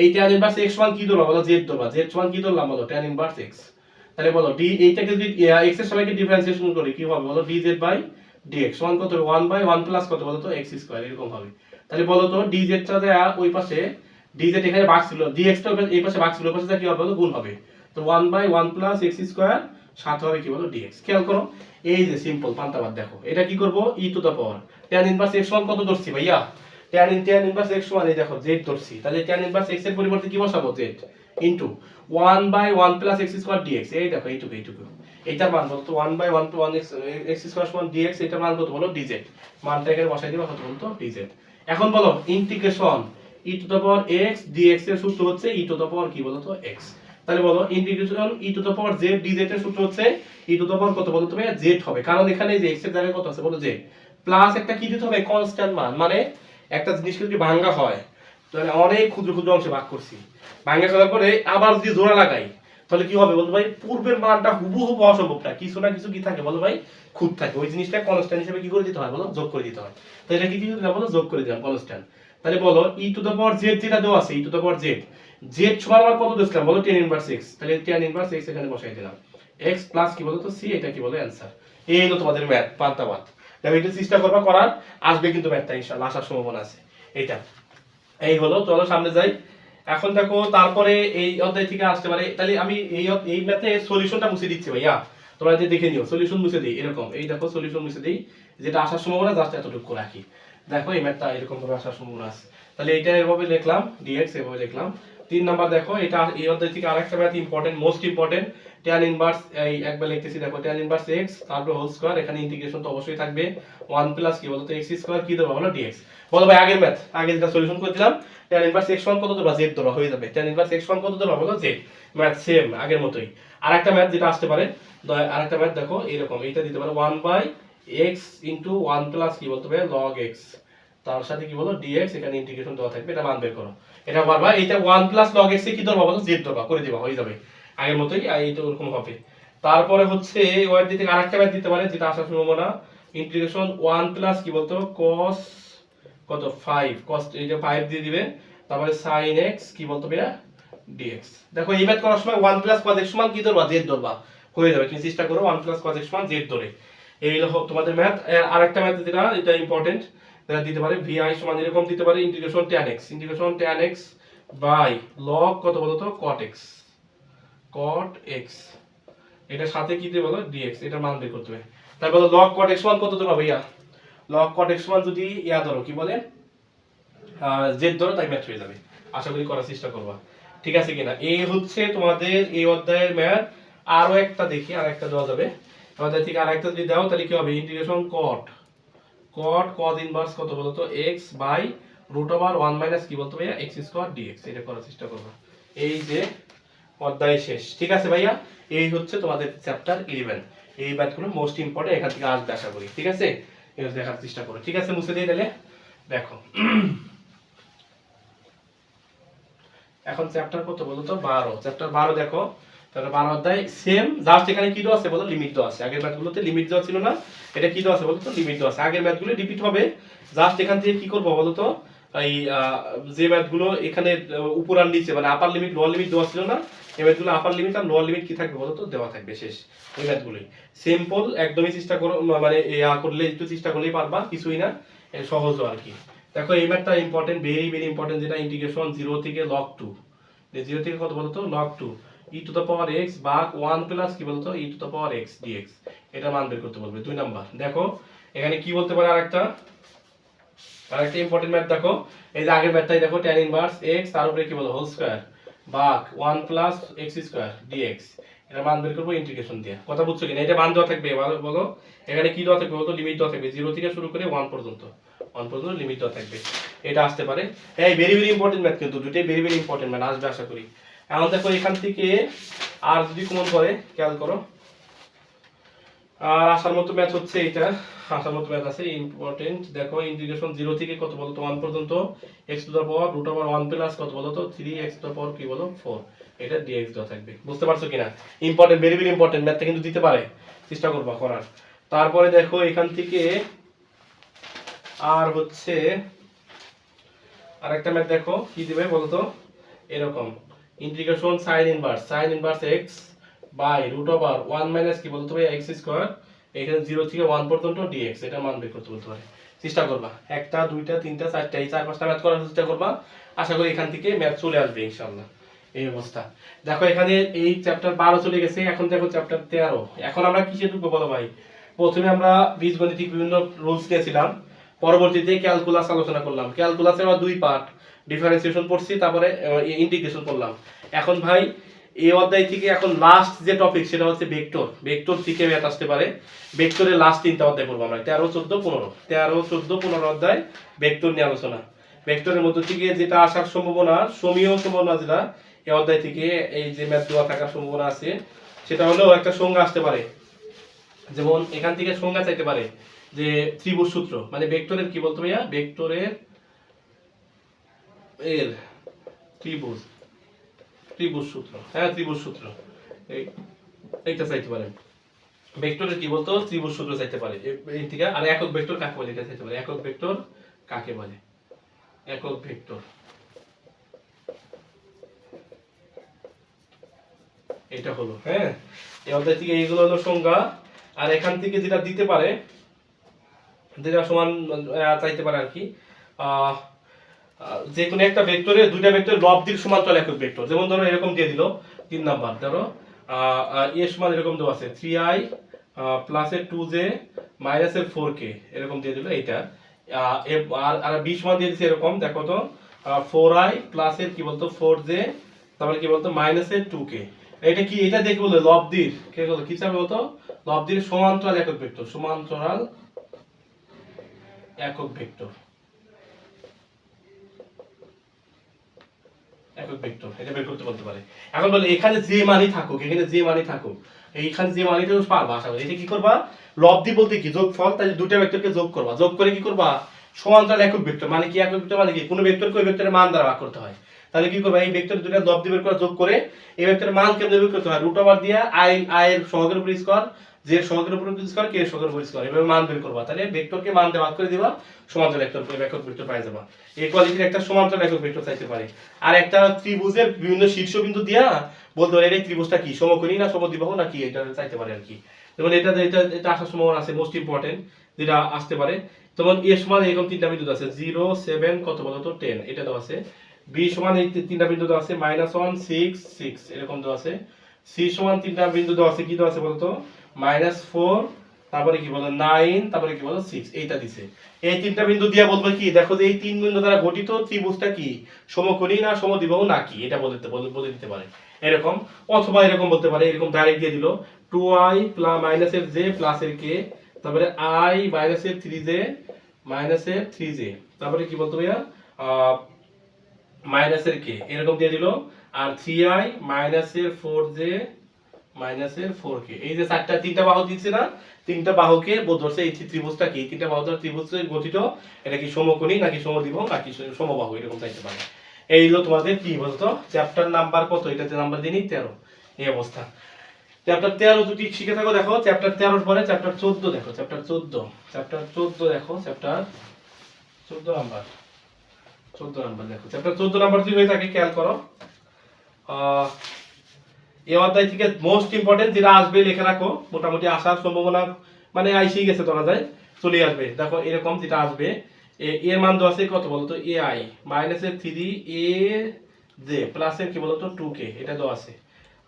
এই tan ইনভার্স x সমান কি ধরবা বলো? z ধরবা। z সমান কি ধরলাম বলো? tan inverse x। তাহলে বলো d, এইটাকে যদি x এর সাপেক্ষে ডিফারেন্সিয়েশন করি কি হবে বলো? dz বাই dx সমান কত হবে? 1/1 প্লাস কত বলো তো? x স্কয়ার, এরকম হবে। তাহলে বলো তো dz টা দেয়া ওই পাশে, dz এখানে ভাগ ছিল, dx টা এই পাশে ভাগ ছিল, ওই পাশে কি হবে বলো? গুণ হবে। তো 1/1 প্লাস x স্কয়ার সাথে হবে কি বলো? dx। খেয়াল করো, এই যে সিম্পল পান্তাবাদ। দেখো এটা কি করব? e to the power tan inverse x সমান কত ধরছি ভাইয়া? tan ইনভার্স x সমান এই দেখো z ধরছি, তাহলে tan ইনভার্স x এর পরিবর্তে কি বসাবো? z into 1/1 plus x square dx। এই দেখো এইটুকু, এইটার মান বলতো 1/1 টু 1 x স্কয়ার সমান dx, এটার মান কত বলো? dz। মানটা এখানে বসাই দিবা, কত বলতো? dz। এখন বলো integration e to the power x dx এর সূত্র হচ্ছে e টু দা পাওয়ার কি বলতো? x। তাহলে বলো integration e to the power z dz এর সূত্র হচ্ছে e টু দা পাওয়ার কত বলতো ভাইয়া? z হবে, কারণ এখানে যে x এর জায়গায় কত আছে বলো? z প্লাস একটা কি দিতে হবে? কনস্ট্যান্ট মান। মানে একটা জিনিসকে যদি ভাঙা হয়, তাহলে অনেক ক্ষুদ্র ক্ষুদ্র অংশে ভাগ করছি, ভাঙা করার পরে আবার যদি জোড়া লাগাই তাহলে কি হবে বলতো ভাই? পূর্বের মানটা হুবহু পাওয়া সম্ভব না, কিছু না কিছু কি থাকে বলো ভাই? খুঁত থাকে। ওই জিনিসটা কনস্ট্যান্ট হিসেবে কি করে দিতে হয় বলো? যোগ করে দিতে হয়। তাহলে এটা কি দিতে বলো? যোগ করে দিলাম কনস্ট্যান্ট। তাহলে বলো e to the power z যেটা দেওয়া আছে, e to the power z, z সমান আমার কত দিছিলাম বলো? tan inverse x। তাহলে tan ইনভার্স x এখানে বসাই দিলাম, x প্লাস কি বলো তো? c, এটা কি বলো? অ্যানসার। এই হলো তোমাদের ম্যাথ, পান্তাবাদ। দেখো এটা চেষ্টা করবা করার, আসবে কিন্তু ম্যাথটা ইনশাআল্লাহ, আসার সম্ভাবনা আছে। এইটা এই হলো, চলো সামনে যাই। এখন দেখো তারপরে এই অধ্যায় থেকে আসতে পারে, তাহলে আমি এই ম্যাথে সলিউশনটা মুছে দিচ্ছি ভাইয়া, তোমরা যে দেখে নিও। সলিউশন মুছে দিই এরকম, এই দেখো সলিউশন মুছে দিই, যেটা আসার সম্ভাবনা জাস্ট এতটুকু রাখি। দেখো এই ম্যাথটা এরকম ভাবে আসার সম্ভাবনা আছে। তাহলে এটা এভাবে লিখলাম, dx এভাবে লিখলাম। 3 নাম্বার দেখো, এটা এই অধ্যায় থেকে আরেকটা math important, most important, tan inverse, এই একবার লিখতেছি দেখো, tan ইনভার্স x তারপর হোল স্কয়ার, এখানে ইন্টিগ্রেশন তো অবশ্যই থাকবে, 1 প্লাস কি বলতো? x স্কয়ার কি দেবো বলো? dx। বলো ভাই আগের ম্যাথ, আগে যেটা সলিউশন করেছিলাম, tan ইনভার্স x সমান কত ধরবা? z ধরবা, হয়ে যাবে। tan ইনভার্স x সমান কত ধরবা বলো? z। ম্যাথ সেম আগের মতোই। আরেকটা ম্যাথ যেটা আসতে পারে, আরেকটা ম্যাথ দেখো এরকম, এইটা দিতে পারো 1/x ইনটু 1 প্লাস কি বলতে হবে? log x, তার সাথে কি বলো? dx, এখানে ইন্টিগ্রেশন দেওয়া থাকবে, এটা মান বের করো। এটা পারবা, এইটা 1 প্লাস log x এ কি ধরবা বলো? z ধরবা, করে দিবা, হয়ে যাবে আগের মতোই, এইটা ওরকম হবে। তারপরে হচ্ছে ওয়াই দিতে আরেকটা ম্যাথ দিতে পারে, যেটা আসার সম্ভাবনা, ইন্টিগ্রেশন 1 প্লাস কি বলতো? cos কত 5, cos এই যে 5 দিয়ে দিবে, তারপরে sin x কি বলতো ভাইয়া? dx। দেখো এই ম্যাথ করার সময় 1 প্লাস cos x সমান কি ধরবা? z ধরবা, হয়ে যাবে। তুমি চেষ্টা করো 1 প্লাস cos x সমান z ধরে। এই হলো তোমাদের ম্যাথ। আরেকটা ম্যাথ যেটা, এটা ইম্পর্টেন্ট, এটা দিতে পারে vi সমান এরকম দিতে পারে, integration tan x by log কত বলতো? cot x, এটা সাথে কি দিয়ে বলো? dx, এটা মান বের করতে হবে। তারপর log cot x সমান কত ধরো ভাইয়া? log cot x সমান যদি ইয়া ধরো, কি বলে, z ধরো, তাই ম্যাথ হয়ে যাবে। আশা করি করার চেষ্টা করবা, ঠিক আছে কিনা? এই হচ্ছে তোমাদের এই অধ্যায়ের ম্যাথ। আরো একটা দেখি, আর একটা দেওয়া যাবে অধ্যায় থেকে, আরেকটা যদি দাও তাহলে কি হবে? ইন্টিগ্রেশন cos ইনভার্স কত বলতো? x বাই √1 মাইনাস কি বলতো ভাইয়া? x স্কয়ার dx, এটা করার চেষ্টা করবা। এই যে অধ্যায় শেষ। ঠিক আছে ভাইয়া, এই হচ্ছে তোমাদের চ্যাপ্টার 11। এই ম্যাথগুলো মোস্ট ইম্পর্টেন্ট, এখান থেকে আসবে আশা করি। ঠিক আছে, এটা দেখার চেষ্টা করো। ঠিক আছে, মুছে দিয়ে তাহলে দেখো। এখন চ্যাপ্টার কত বলো তো? 12। চ্যাপ্টার 12 দেখো, তাহলে 12 অধ্যায় সেম, জাস্ট এখানে কি দেওয়া আছে বলো? লিমিট দেওয়া আছে। আগের ম্যাথগুলোতে লিমিট দেওয়া ছিল না, এটা কি দেওয়া আছে বলো তো? লিমিট দেওয়া আছে। আগের ম্যাথগুলো রিপিট হবে, জাস্ট এখান থেকে কি করবো বলো তো? এই যে ম্যাথগুলো এখানে উপর আর নিচে মানে আপার লিমিট লোয়ার লিমিট দেওয়া ছিল না, এই ম্যাথগুলো আপার লিমিট আর লোয়ার লিমিট কি থাকবে বলো তো? দেওয়া থাকবে। শেষ ওই ম্যাথগুলোই সিম্পল, একদমই চেষ্টা করো, মানে করলে একটু চেষ্টা করলেই পারবা, কিছুই না, সহজ আর কি। দেখো এই ম্যাথটা ইম্পর্টেন্ট, ভেরি ভেরি ইম্পর্টেন্ট, যেটা ইন্টিগ্রেশন 0 থেকে log 2, 0 থেকে কত বলতো? log 2 e two the power x ভাগ 1 প্লাস কি বলতো? e two the power x dx, এটা মান বের করতে বলবে। 2 নাম্বার দেখো এখানে কি বলতে পারে, আরেকটা ইম্পর্টেন্ট ম্যাথ দেখো, এই যে আগের ম্যাথটাই দেখো, tan ইনভার্স x তার উপরে কি বলো? হোল স্কয়ার ভাগ 1 প্লাস x স্কয়ার dx, এটা মান বের করব ইন্টিগ্রেশন দিয়ে। কথা বুঝছো কিনা? এটা মান দেওয়া থাকবে, বলো এখানে কি দেওয়া থাকবে বলো? লিমিট দেওয়া থাকবে 0 থেকে শুরু করে 1 পর্যন্ত, 1 পর্যন্ত লিমিট দেওয়া থাকবে। এটা আসতে পারে। এই ভেরি ভেরি ইম্পর্টেন্ট ম্যাথ, কিন্তু দুটোই ভেরি ভেরি ইম্পর্টেন্ট ম্যাথ, আসবে আশা করি। এখন দেখো এখান থেকে আর যদি কমন করে, খেয়াল করো, আর আসার মতো ম্যাথ হচ্ছে এটা, আসার মতো ম্যাথ আছে ইম্পর্টেন্ট। দেখো ইন্টিগ্রেশন 0 থেকে কত বলো তো? 1 পর্যন্ত x to the power root over 1 plus কত বলো তো? 3x টু দা পাওয়ার কি বলো? 4, এটা dx দেওয়া থাকবে। বুঝতে পারছো কিনা? ইম্পর্টেন্ট, ভেরি ভেরি ইম্পর্টেন্ট ম্যাথটা, কিন্তু দিতে পারে, চেষ্টা করবা করার। তারপরে দেখো এখান থেকে আর হচ্ছে আরেকটা ম্যাথ দেখো, কি দিবে বলো তো? এরকম integration sin inverse x by root over 1 minus কি বলতো ভাই? x স্কয়ার, এখানে 0 থেকে 1 পর্যন্ত dx, এটা মান বের করতে বলতে পারে। চেষ্টা করবা, একটা দুইটা তিনটা চারটা, এই চার পাঁচটা ম্যাথ করার চেষ্টা করবা, আশা করি এখান থেকে ম্যাথ চলে আসবে ইনশাআল্লাহ। এই অবস্থা। দেখো এখানে এই চ্যাপ্টার 12 চলে গেছে, এখন দেখো চ্যাপ্টার 13। এখন আমরা কিসে ঢুকবো বলো ভাই? প্রথমে আমরা বীজগণিতিক বিভিন্ন রুলস নিয়েছিলাম, পরবর্তীতে ক্যালকুলাস আলোচনা করলাম। ক্যালকুলাসের আমরা দুই পার্ট, ডিফারেন্সিয়েশন পড়ছি, তারপরে ইন্টিগ্রেশন করলাম। এখন ভাই এই অধ্যায় থেকে এখন লাস্ট যে টপিক সেটা হচ্ছে ভেক্টর। ভেক্টর থেকে ম্যাথ আসতে পারে। ভেক্টরের লাস্ট তিনটা অধ্যায় পড়বো আমরা, 13, 14, 15, 13, 14, 15 অধ্যায় ভেক্টর নিয়ে আলোচনা। ভেক্টরের মধ্য থেকে যেটা আসার সম্ভাবনা, সমীয় সম্ভাবনা যেটা এই অধ্যায় থেকে এই যে ম্যাথ দেওয়া থাকার সম্ভাবনা আছে, সেটা হলো একটা সংজ্ঞা আসতে পারে। যেমন এখান থেকে সংজ্ঞা চাইতে পারে যে ত্রিভুজ সূত্র, মানে ভেক্টরের কি বলতো ভাইয়া? ভেক্টরের এর ত্রিভুজ, ত্রিভুজ সূত্র, হ্যাঁ ত্রিভুজ সূত্র, এইটা চাইতে পারে। ভেক্টরের কি বলতো? ত্রিভুজ সূত্র চাইতে পারে এই থেকে। আর একক ভেক্টর কাকে বলে এটা চাইতে পারে। একক ভেক্টর কাকে বলে? একক ভেক্টর, এটা হলো, হ্যাঁ এই অধ্যায় থেকে এইগুলো হলো সংজ্ঞা। আর এখান থেকে যেটা দিতে পারে, যেটা সমান চাইতে পারে আর কি, যে কোনো একটা ভেক্টরে দুইটা ভেক্টর লব্ধির সমান্তরাল একক ভেক্টর। যেমন ধরো এরকম দিয়ে দিল 3 নাম্বার, ধরো এ সমান এরকম দেওয়া আছে 3i প্লাস এর 2j মাইনাস এর 4k, এরকম দিয়ে দিল এইটা। আর b সমান দিয়ে দিচ্ছে এরকম, দেখো তো 4i প্লাস এর কি বলতো 4j, তারপরে কি বলতো মাইনাস এর 2k। এটা কি? এটা দেখে বলে লব্ধির কে বলতো? কি চাবে বলতো? লব্ধির সমান্তরাল একক ভেক্টর, সমান্তরাল একক ভেক্টর, একক ভেক্টর, এটা বের করতে বলতে পারে। এখন বলে এখানে যে মানই থাকুক, এখানে যে মানই থাকুক, এইখানে যে মানই থাকুক পারবা আশা করি। এটা কি করবা? লব্ধি বলতে কি? যোগফল, তাই দুটো ভেক্টরকে যোগ করবা, যোগ করে কি করবা? সমান্তরাল একক ভেক্টর মানে কি? একক ভেক্টর মানে কি? কোনো ভেক্টরকে ওই ভেক্টরের মান দ্বারা ভাগ করতে হয়। তাহলে কি করবা? এই ভেক্টরের দুটো লব্ধি বের করে যোগ করে এই ভেক্টরের মান কেমনে বের করতে হয়? রুট ওভার দিয়া আই এর সহগের উপর স্কয়ার, যে সহগের উপর স্কয়ার, কে সহগের উপর স্কয়ার, এভাবে মান বের করবা। তাহলে ভেক্টরকে মান দিয়ে ভাগ করে দিবা, সমান্তরাল একক ভেক্টর পাই যাবা। এই কোয়ালিটির একটা সমান্তরাল একক ভেক্টর চাইতে পারে। আর একটা ত্রিভুজের বিভিন্ন শীর্ষবিন্দু দিয়া বলতে পারে এই ত্রিভুজটা কি সমকোণী না সমদ্বিবাহু নাকি, এটা চাইতে পারে আর কি। যেমন এটা এটা এটা আসার সম্ভাবনা আছে, মোস্ট ইম্পর্টেন্ট যেটা আসতে পারে। যেমন এ সমান এরকম তিনটা বিন্দু আছে 0, 7 কত বলো তো 10, এটা দেওয়া আছে। বি সমান এই তিনটা বিন্দু দেওয়া আছে -1, 6, 6 এরকম দেওয়া আছে। সি সমান তিনটা বিন্দু দেওয়া আছে, কি দেওয়া আছে বলতো? -4, তারপরে কি বলো 9, তারপরে কি বলো 6, এইটা দিছে। এই তিনটা বিন্দু দিয়া বলবো কি? দেখো যে এই তিন বিন্দু দ্বারা গঠিত ত্রিভুজটা কি সমকোণী না সমদ্বিবাহু নাকি, এটা বলে দিতে পারে এরকম। অথবা এরকম বলতে পারে, এরকম ডাইরেক্ট দিয়ে দিল 2i মাইনাস এর j প্লাস এর k, তারপরে i মাইনাস এর 3j মাইনাস এর 3j, তারপরে কি বলতো ভাইয়া মাইনাস এর k, এরকম দিয়ে দিল। আর 3i মাইনাসের 4j মাইনাসের 4k। এই যে তিনটা বাহু দিচ্ছে না, তিনটা বাহুকে ধরছে এই ত্রিভুজটা কি, তিনটা বাহু ধরে ত্রিভুজের গঠিত, এটা কি সমকোণী নাকি সমদ্বিবাহু নাকি সমবাহু, এরকম চাইতে পারে। এই হলো তোমাদের কি বলতো চ্যাপ্টার নাম্বার কত, এটাতে নাম্বার দিই 13, এই অবস্থা। চ্যাপ্টার 13 যদি শিখে থাকো দেখো, চ্যাপ্টার 13 পরে চ্যাপ্টার 14 দেখো, চ্যাপ্টার 14 দেখো, চ্যাপ্টার 14 নাম্বার, 14 নাম্বার দেখো, চ্যাপ্টার 14 নাম্বার যদি হয়ে থাকে খেয়াল করো। এই অধ্যায় থেকে মোস্ট ইম্পর্টেন্ট যেটা আসবে লিখে রাখো, মোটামুটি আসার সম্ভাবনা মানে আইসেই গেছে, ধরা যায় চলে আসবে। দেখো এরকম যেটা আসবে, এর মান দেওয়া আছে কত বলতো, এ আই মাইনাসের 3 এ জে প্লাসের কি বলতো 2k, এটা দেওয়া আছে।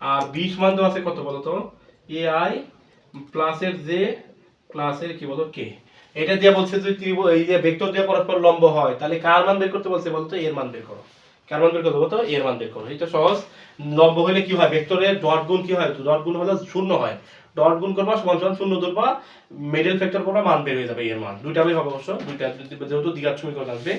আর 20 মান দেওয়া আছে কত বলতো, এ আই প্লাসের জে প্লাসের কি বলতো কে। এটা দিয়ে বলছে যদি এই যে ভেক্টর দিয়ে পরস্পর লম্ব হয়, তাহলে কার মান বের করতে বলছে বলতো, এর মান বের করো। কার মান বের করতে বলতো, এর মান বের করো। এটা সহজ। লম্ব হলে কি হয়, ভেক্টরের ডট গুণ কি হয়, ডট গুণ হলে 0 হয়, ডট গুণ করবা সমান সমান 0 ধরবা, মিডল ফ্যাক্টর করবা, মান বের হয়ে যাবে এর মান। দুইটা হবে অবশ্য, দুইটা যেহেতু দ্বিঘাত সমীকরণ আসবে,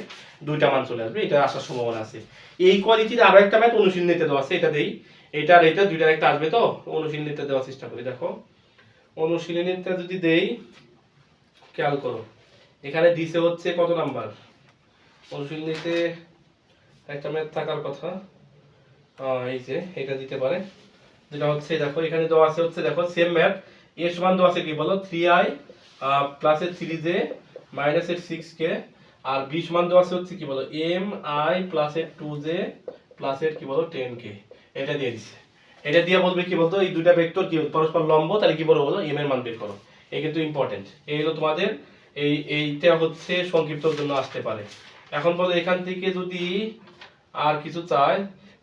দুইটা মান চলে আসবে, এটা আসার সম্ভাবনা আছে। এই কোয়ালিটির আরো একটা ম্যাথ অনুশীলনীতে দেওয়া আছে, এটা দেই, এটা আর এটা দুইটার একটা আসবে, তো অনুশীলনীতে দেওয়ার চেষ্টা করি। দেখো অনুশীলনীতে যদি দেই, খেয়াল করো এখানে দিছে হচ্ছে কত নাম্বার, অনুশীলনীতে একটা ম্যাথ থাকার কথা, এই যে এটা দিতে পারে, যেটা হচ্ছে দেখো এখানে দেওয়া আছে হচ্ছে দেখো সেম ম্যাথ, এর সমান দেওয়া আছে কি বলো 3i প্লাসের 3j মাইনাসের 6k, আর 20 মান দেওয়া আছে হচ্ছে কি বলো mi প্লাসের 2j প্লাসের কি বলো 10k। এটা দিয়ে দিছে, এটা দিয়ে বলবে কি বলতো এই দুইটা ভেক্টর কি পরস্পর লম্ব, তাহলে কি বলবো বলো m এর মান বের করো। এই কিন্তু ইম্পর্টেন্ট, এই হলো তোমাদের এইটা হচ্ছে সংক্ষিপ্তর জন্য আসতে পারে। এখন বলো এখান থেকে যদি আর কিছু চাই,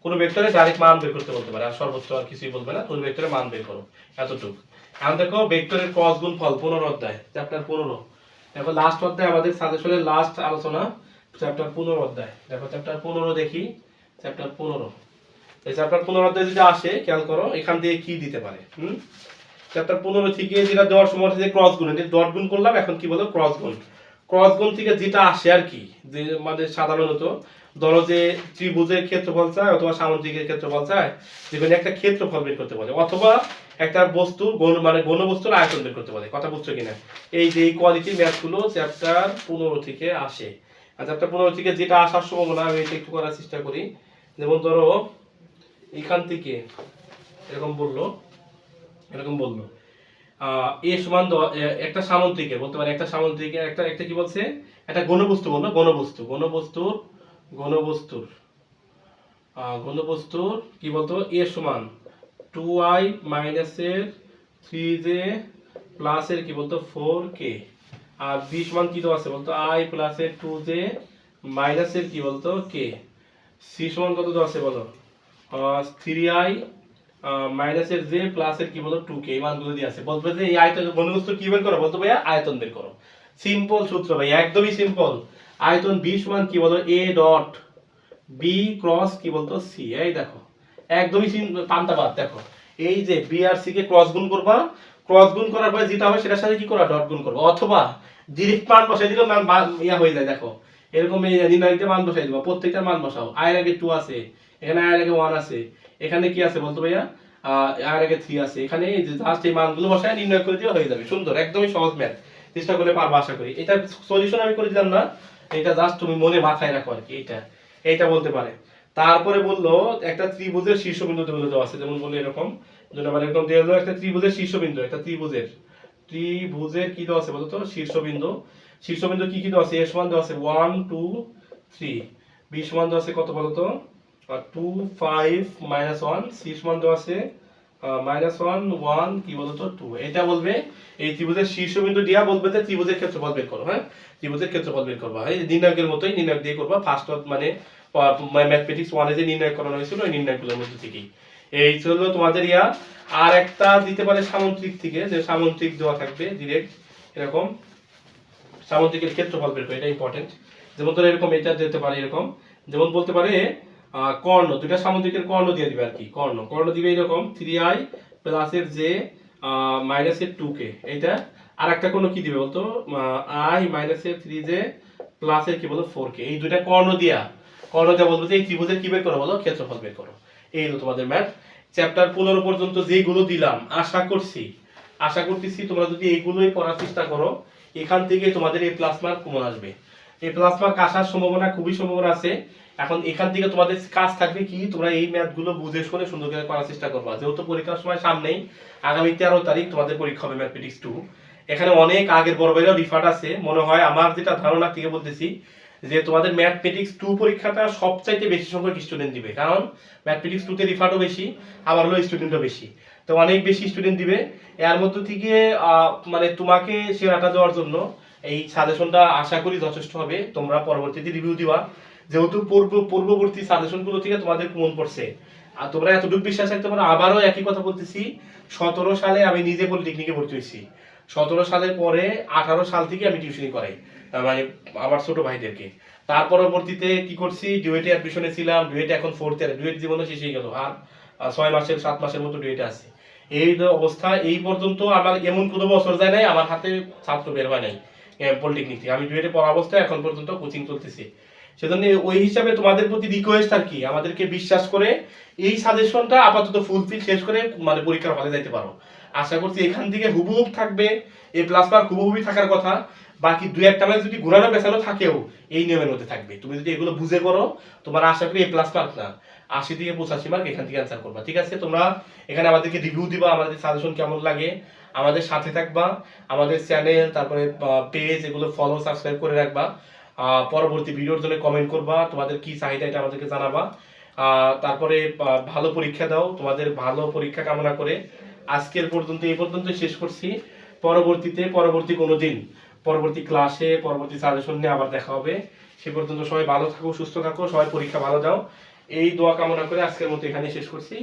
কোনো ভেক্টরে ডাইরেক্ট মান বের করতে বলতে পারে, আর সর্বোচ্চ আর কিছুই বলবে না, কোন ভেক্টরে মান বের করো, এতটুকু। এখন দেখো ভেক্টরের ক্রস গুণ ফল 15 অধ্যায়, চ্যাপ্টার 15। দেখো লাস্ট অধ্যায় আমাদের সাজেশনের লাস্ট আলোচনা, চ্যাপ্টার 15 অধ্যায়। দেখো চ্যাপ্টার 15 দেখি, চ্যাপ্টার 15, এই চ্যাপ্টার 15 অধ্যায় যদি আসে খেয়াল করো এখান থেকে কি দিতে পারে। চ্যাপ্টার 15 থেকে যেটা দেওয়ার সময় হচ্ছে ক্রস গুণ, এটা ডট গুণ করলাম, এখন কি বলো ক্রস গুণ। ক্রস গুণ থেকে যেটা আসে আর কি, যে আমাদের সাধারণত ধরো যে ত্রিভুজের ক্ষেত্রফল চায় অথবা সামুদ্রিকের ক্ষেত্রফল চায়, যেখানে একটা ক্ষেত্রফল বের করতে বলে, অথবা একটা বস্তু মানে ঘনবস্তুর আয়তন বের করতে বলে, কথা বুঝছো কিনা। এই যে এই কোয়ালিটি ম্যাথগুলো চ্যাপ্টার 15 থেকে আসে। আর চ্যাপ্টার 15 থেকে যেটা আসার সম্ভাবনা আমি এটা একটু করার চেষ্টা করি। যেমন ধরো এখান থেকে এরকম বললো, এরকম বললো এ সমান একটা সামুদ্রিকের বলতে পারে, একটা সামুদ্রিকের একটা একটা কি বলছে, একটা ঘনবস্তু বললো, ঘনবস্তুর ঘনবস্তুর কি বলতো এ সমান 2i মাইনাসের 3j প্লাসের কি বলতো 4k, আর 20 মান কি দেওয়া আছে বলতো i প্লাসের 2j মাইনাসের কি বলতো k, c সমান কত দেওয়া আছে বলো 3i মাইনাসের j প্লাসের কি বলতো 2k, এই মানগুলো দিয়ে আছে। বলবে যে এই আয়তন ঘনবস্তু কি বের করো বলতো ভাইয়া, আয়তন বের করো। সিম্পল সূত্র ভাই, একদমই সিম্পল। আয়তন 20 মান কি বলো a ডট b ক্রস কি বলতো c, এই দেখো একদমই পান্তাবাদ। দেখো এই যে b আর c কে ক্রস গুণ করবা, ক্রস গুণ করার পরে যেটা হবে সেটার সাথে কি করবা ডট গুণ করবা, অথবা ডিরেক্ট মান বসাই দিলেও মান ইয়া হয়ে যায়। দেখো এরকম এই নির্ণায়কটা মান বসাই দিবা, প্রত্যেকটার মান বসাও। i এর আগে 2 আছে, এখানে i এর আগে 1 আছে, এখানে কি আছে বলতো ভাইয়া i এর আগে 3 আছে, এখানে এই যে জাস্ট এই মানগুলো বসায় নির্ণয় করে দিলে হয়ে যাবে। সুন্দর, একদমই সহজ ম্যাথ, চেষ্টা করলে পারবা আশা করি। এটা সলিউশন আমি করে দিলাম না, এটা জাস্ট তুমি মনে মাথায় রাখো আর কি, এইটা বলতে পারে। তারপরে বললো একটা ত্রিভুজের শীর্ষবিন্দু দেওয়া আছে, যেমন বললো এরকম, যেটা মানে এরকম দেওয়া হলো একটা ত্রিভুজের শীর্ষবিন্দু, একটা ত্রিভুজের কি দেওয়া আছে বলতো শীর্ষবিন্দু। শীর্ষবিন্দু কি কি দেওয়া আছে, এ সমান দেওয়া আছে 1 2 3, বি সমান দেওয়া আছে কত বলতো 2 5 -1, সি সমান দেওয়া আছে -1 1 কি বলতো 2। এটা বলবে এই ত্রিভুজের শীর্ষবিন্দু দিয়া বলবে যে ত্রিভুজের ক্ষেত্রফল বের করো। হ্যাঁ, ত্রিভুজের ক্ষেত্রফল বের করবা, এই নির্ণায়কের মতোই নির্ণায়ক দিয়ে করবা। ফার্স্ট মানে ম্যাথমেটিক্স 1 এ যে নির্ণয় করানো হয়েছিল ওই নির্ণয়গুলোর মধ্যে থেকেই এই ছিল তোমাদের ইয়া। আর একটা দিতে পারে সামুদ্রিক থেকে, যে সামুদ্রিক দেওয়া থাকবে ডিরেক্ট এরকম, সামুদ্রিকের ক্ষেত্রফল বের করে, এটা ইম্পর্টেন্ট। যেমন ধরো এরকম এটা দিতে পারে এরকম, যেমন বলতে পারে কর্ণ, দুইটা সামুদ্রিকের কর্ণ দিয়ে দিবে আর কি, কর্ণ দিবে এরকম 3i প্লাসের j মাইনাসের 2k। এটা আর একটা কোণ কি দিবে বলতো i মাইনাসের 3j প্লাসের কি বলতো 4k। এই দুইটা কর্ণ দিয়া বলবো যে এই ত্রিভুজের কি বের করো বলো, ক্ষেত্রফল বের করো। এই হলো তোমাদের ম্যাথ চ্যাপ্টার 15 পর্যন্ত যেগুলো দিলাম আশা করতেছি তোমরা যদি এইগুলোই পড়ার চেষ্টা করো এখান থেকে তোমাদের এই প্লাস মার্ক কমন আসবে। এই প্লাস মার্ক আসার সম্ভাবনা খুবই সম্ভাবনা আছে। এখন এখান থেকে তোমাদের কাজ থাকবে কি, তোমরা এই ম্যাথগুলো বুঝে শুনে সুন্দর করে করার চেষ্টা করবা। যেহেতু পরীক্ষার সময় সামনেই, আগামী 13 তারিখ তোমাদের পরীক্ষা হবে ম্যাথমেটিক্স 2। এখানে অনেক আগের বড় বড় রিফার্ট আছে। মনে হয় আমার যেটা ধারণা থেকে বলতেছি যে তোমাদের ম্যাথমেটিক্স 2 পরীক্ষাটা সবচাইতে বেশি সংখ্যক স্টুডেন্ট দিবে, কারণ ম্যাথমেটিক্স 2 তে রিফার্টও বেশি, আবার হলো স্টুডেন্টও বেশি, তো অনেক বেশি স্টুডেন্ট দিবে। এর মধ্য থেকে মানে তোমাকে সেরাটা দেওয়ার জন্য এই সাজেশনটা আশা করি যথেষ্ট হবে। তোমরা পরবর্তীতে রিভিউ দিবা, যেহেতু পূর্ববর্তী সাজেশনগুলো থেকে তোমাদের কমন পড়ছে। আর তোমরা এতটুকু বিশ্বাস রাখতে পারো, আবারও একই কথা বলতেছি, 17 সালে আমি নিজে পলিটেকনিকে ভর্তি হয়েছি। 17 সালের পরে 18 সাল থেকে আমি টিউশনি করাই, মানে আমার ছোট ভাইদেরকে। তার পরবর্তীতে কি করছি, ডুয়েটে অ্যাডমিশনে ছিলাম, ডুয়েটে এখন 4th ইয়ার, ডুয়েট জীবনও শেষ হয়ে গেল, আর 6 মাসের 7 মাসের মতো ডুয়েটে আছে। এই অবস্থা, এই পর্যন্ত আমার এমন কোনো বছর যায় নাই আমার হাতে ছাত্র বের হয় নাই পলিটেকনিক থেকে। আমি ডুয়েটে পড়া অবস্থায় এখন পর্যন্ত কোচিং চলতেছে। সেজন্য ওই হিসাবে তোমাদের প্রতি রিকোয়েস্ট আর কি, আমাদেরকে বিশ্বাস করে এই সাজেশনটা আপাতত ফুলফিল শেষ করে মানে পরীক্ষার হলে যাইতে পারো। আশা করছি এখান থেকে হুবহুব থাকবে, এই প্লাস মার্ক হুবহুবই থাকার কথা। বাকি দুই একটা ম্যাচ যদি ঘুরানো পেছানো থাকেও এই নিয়মের মধ্যে থাকবে। তুমি যদি এগুলো বুঝে করো, তোমার আশা করি এই প্লাস মার্ক না 80 থেকে 85 মার্ক এখান থেকে অ্যান্সার করবা। ঠিক আছে, তোমরা এখানে আমাদেরকে রিভিউ দিবা, আমাদের সাজেশন কেমন লাগে, আমাদের সাথে থাকবা, আমাদের চ্যানেল তারপরে পেজ এগুলো ফলো সাবস্ক্রাইব করে রাখবা। পরবর্তী ভিডিওর জন্য কমেন্ট করবা, তোমাদের কি চাহিদা এটা আমাদেরকে জানাবা। তারপরে ভালো পরীক্ষা দাও, তোমাদের ভালো পরীক্ষা কামনা করে আজকের পর্যন্ত এই পর্যন্ত শেষ করছি। পরবর্তী কোনো দিন পরবর্তী ক্লাসে পরবর্তী সাজেশন নিয়ে আবার দেখা হবে। সে পর্যন্ত সবাই ভালো থাকো, সুস্থ থাকো, সবাই পরীক্ষা ভালো দাও, এই দোয়া কামনা করে আজকের মতো এখানে শেষ করছি।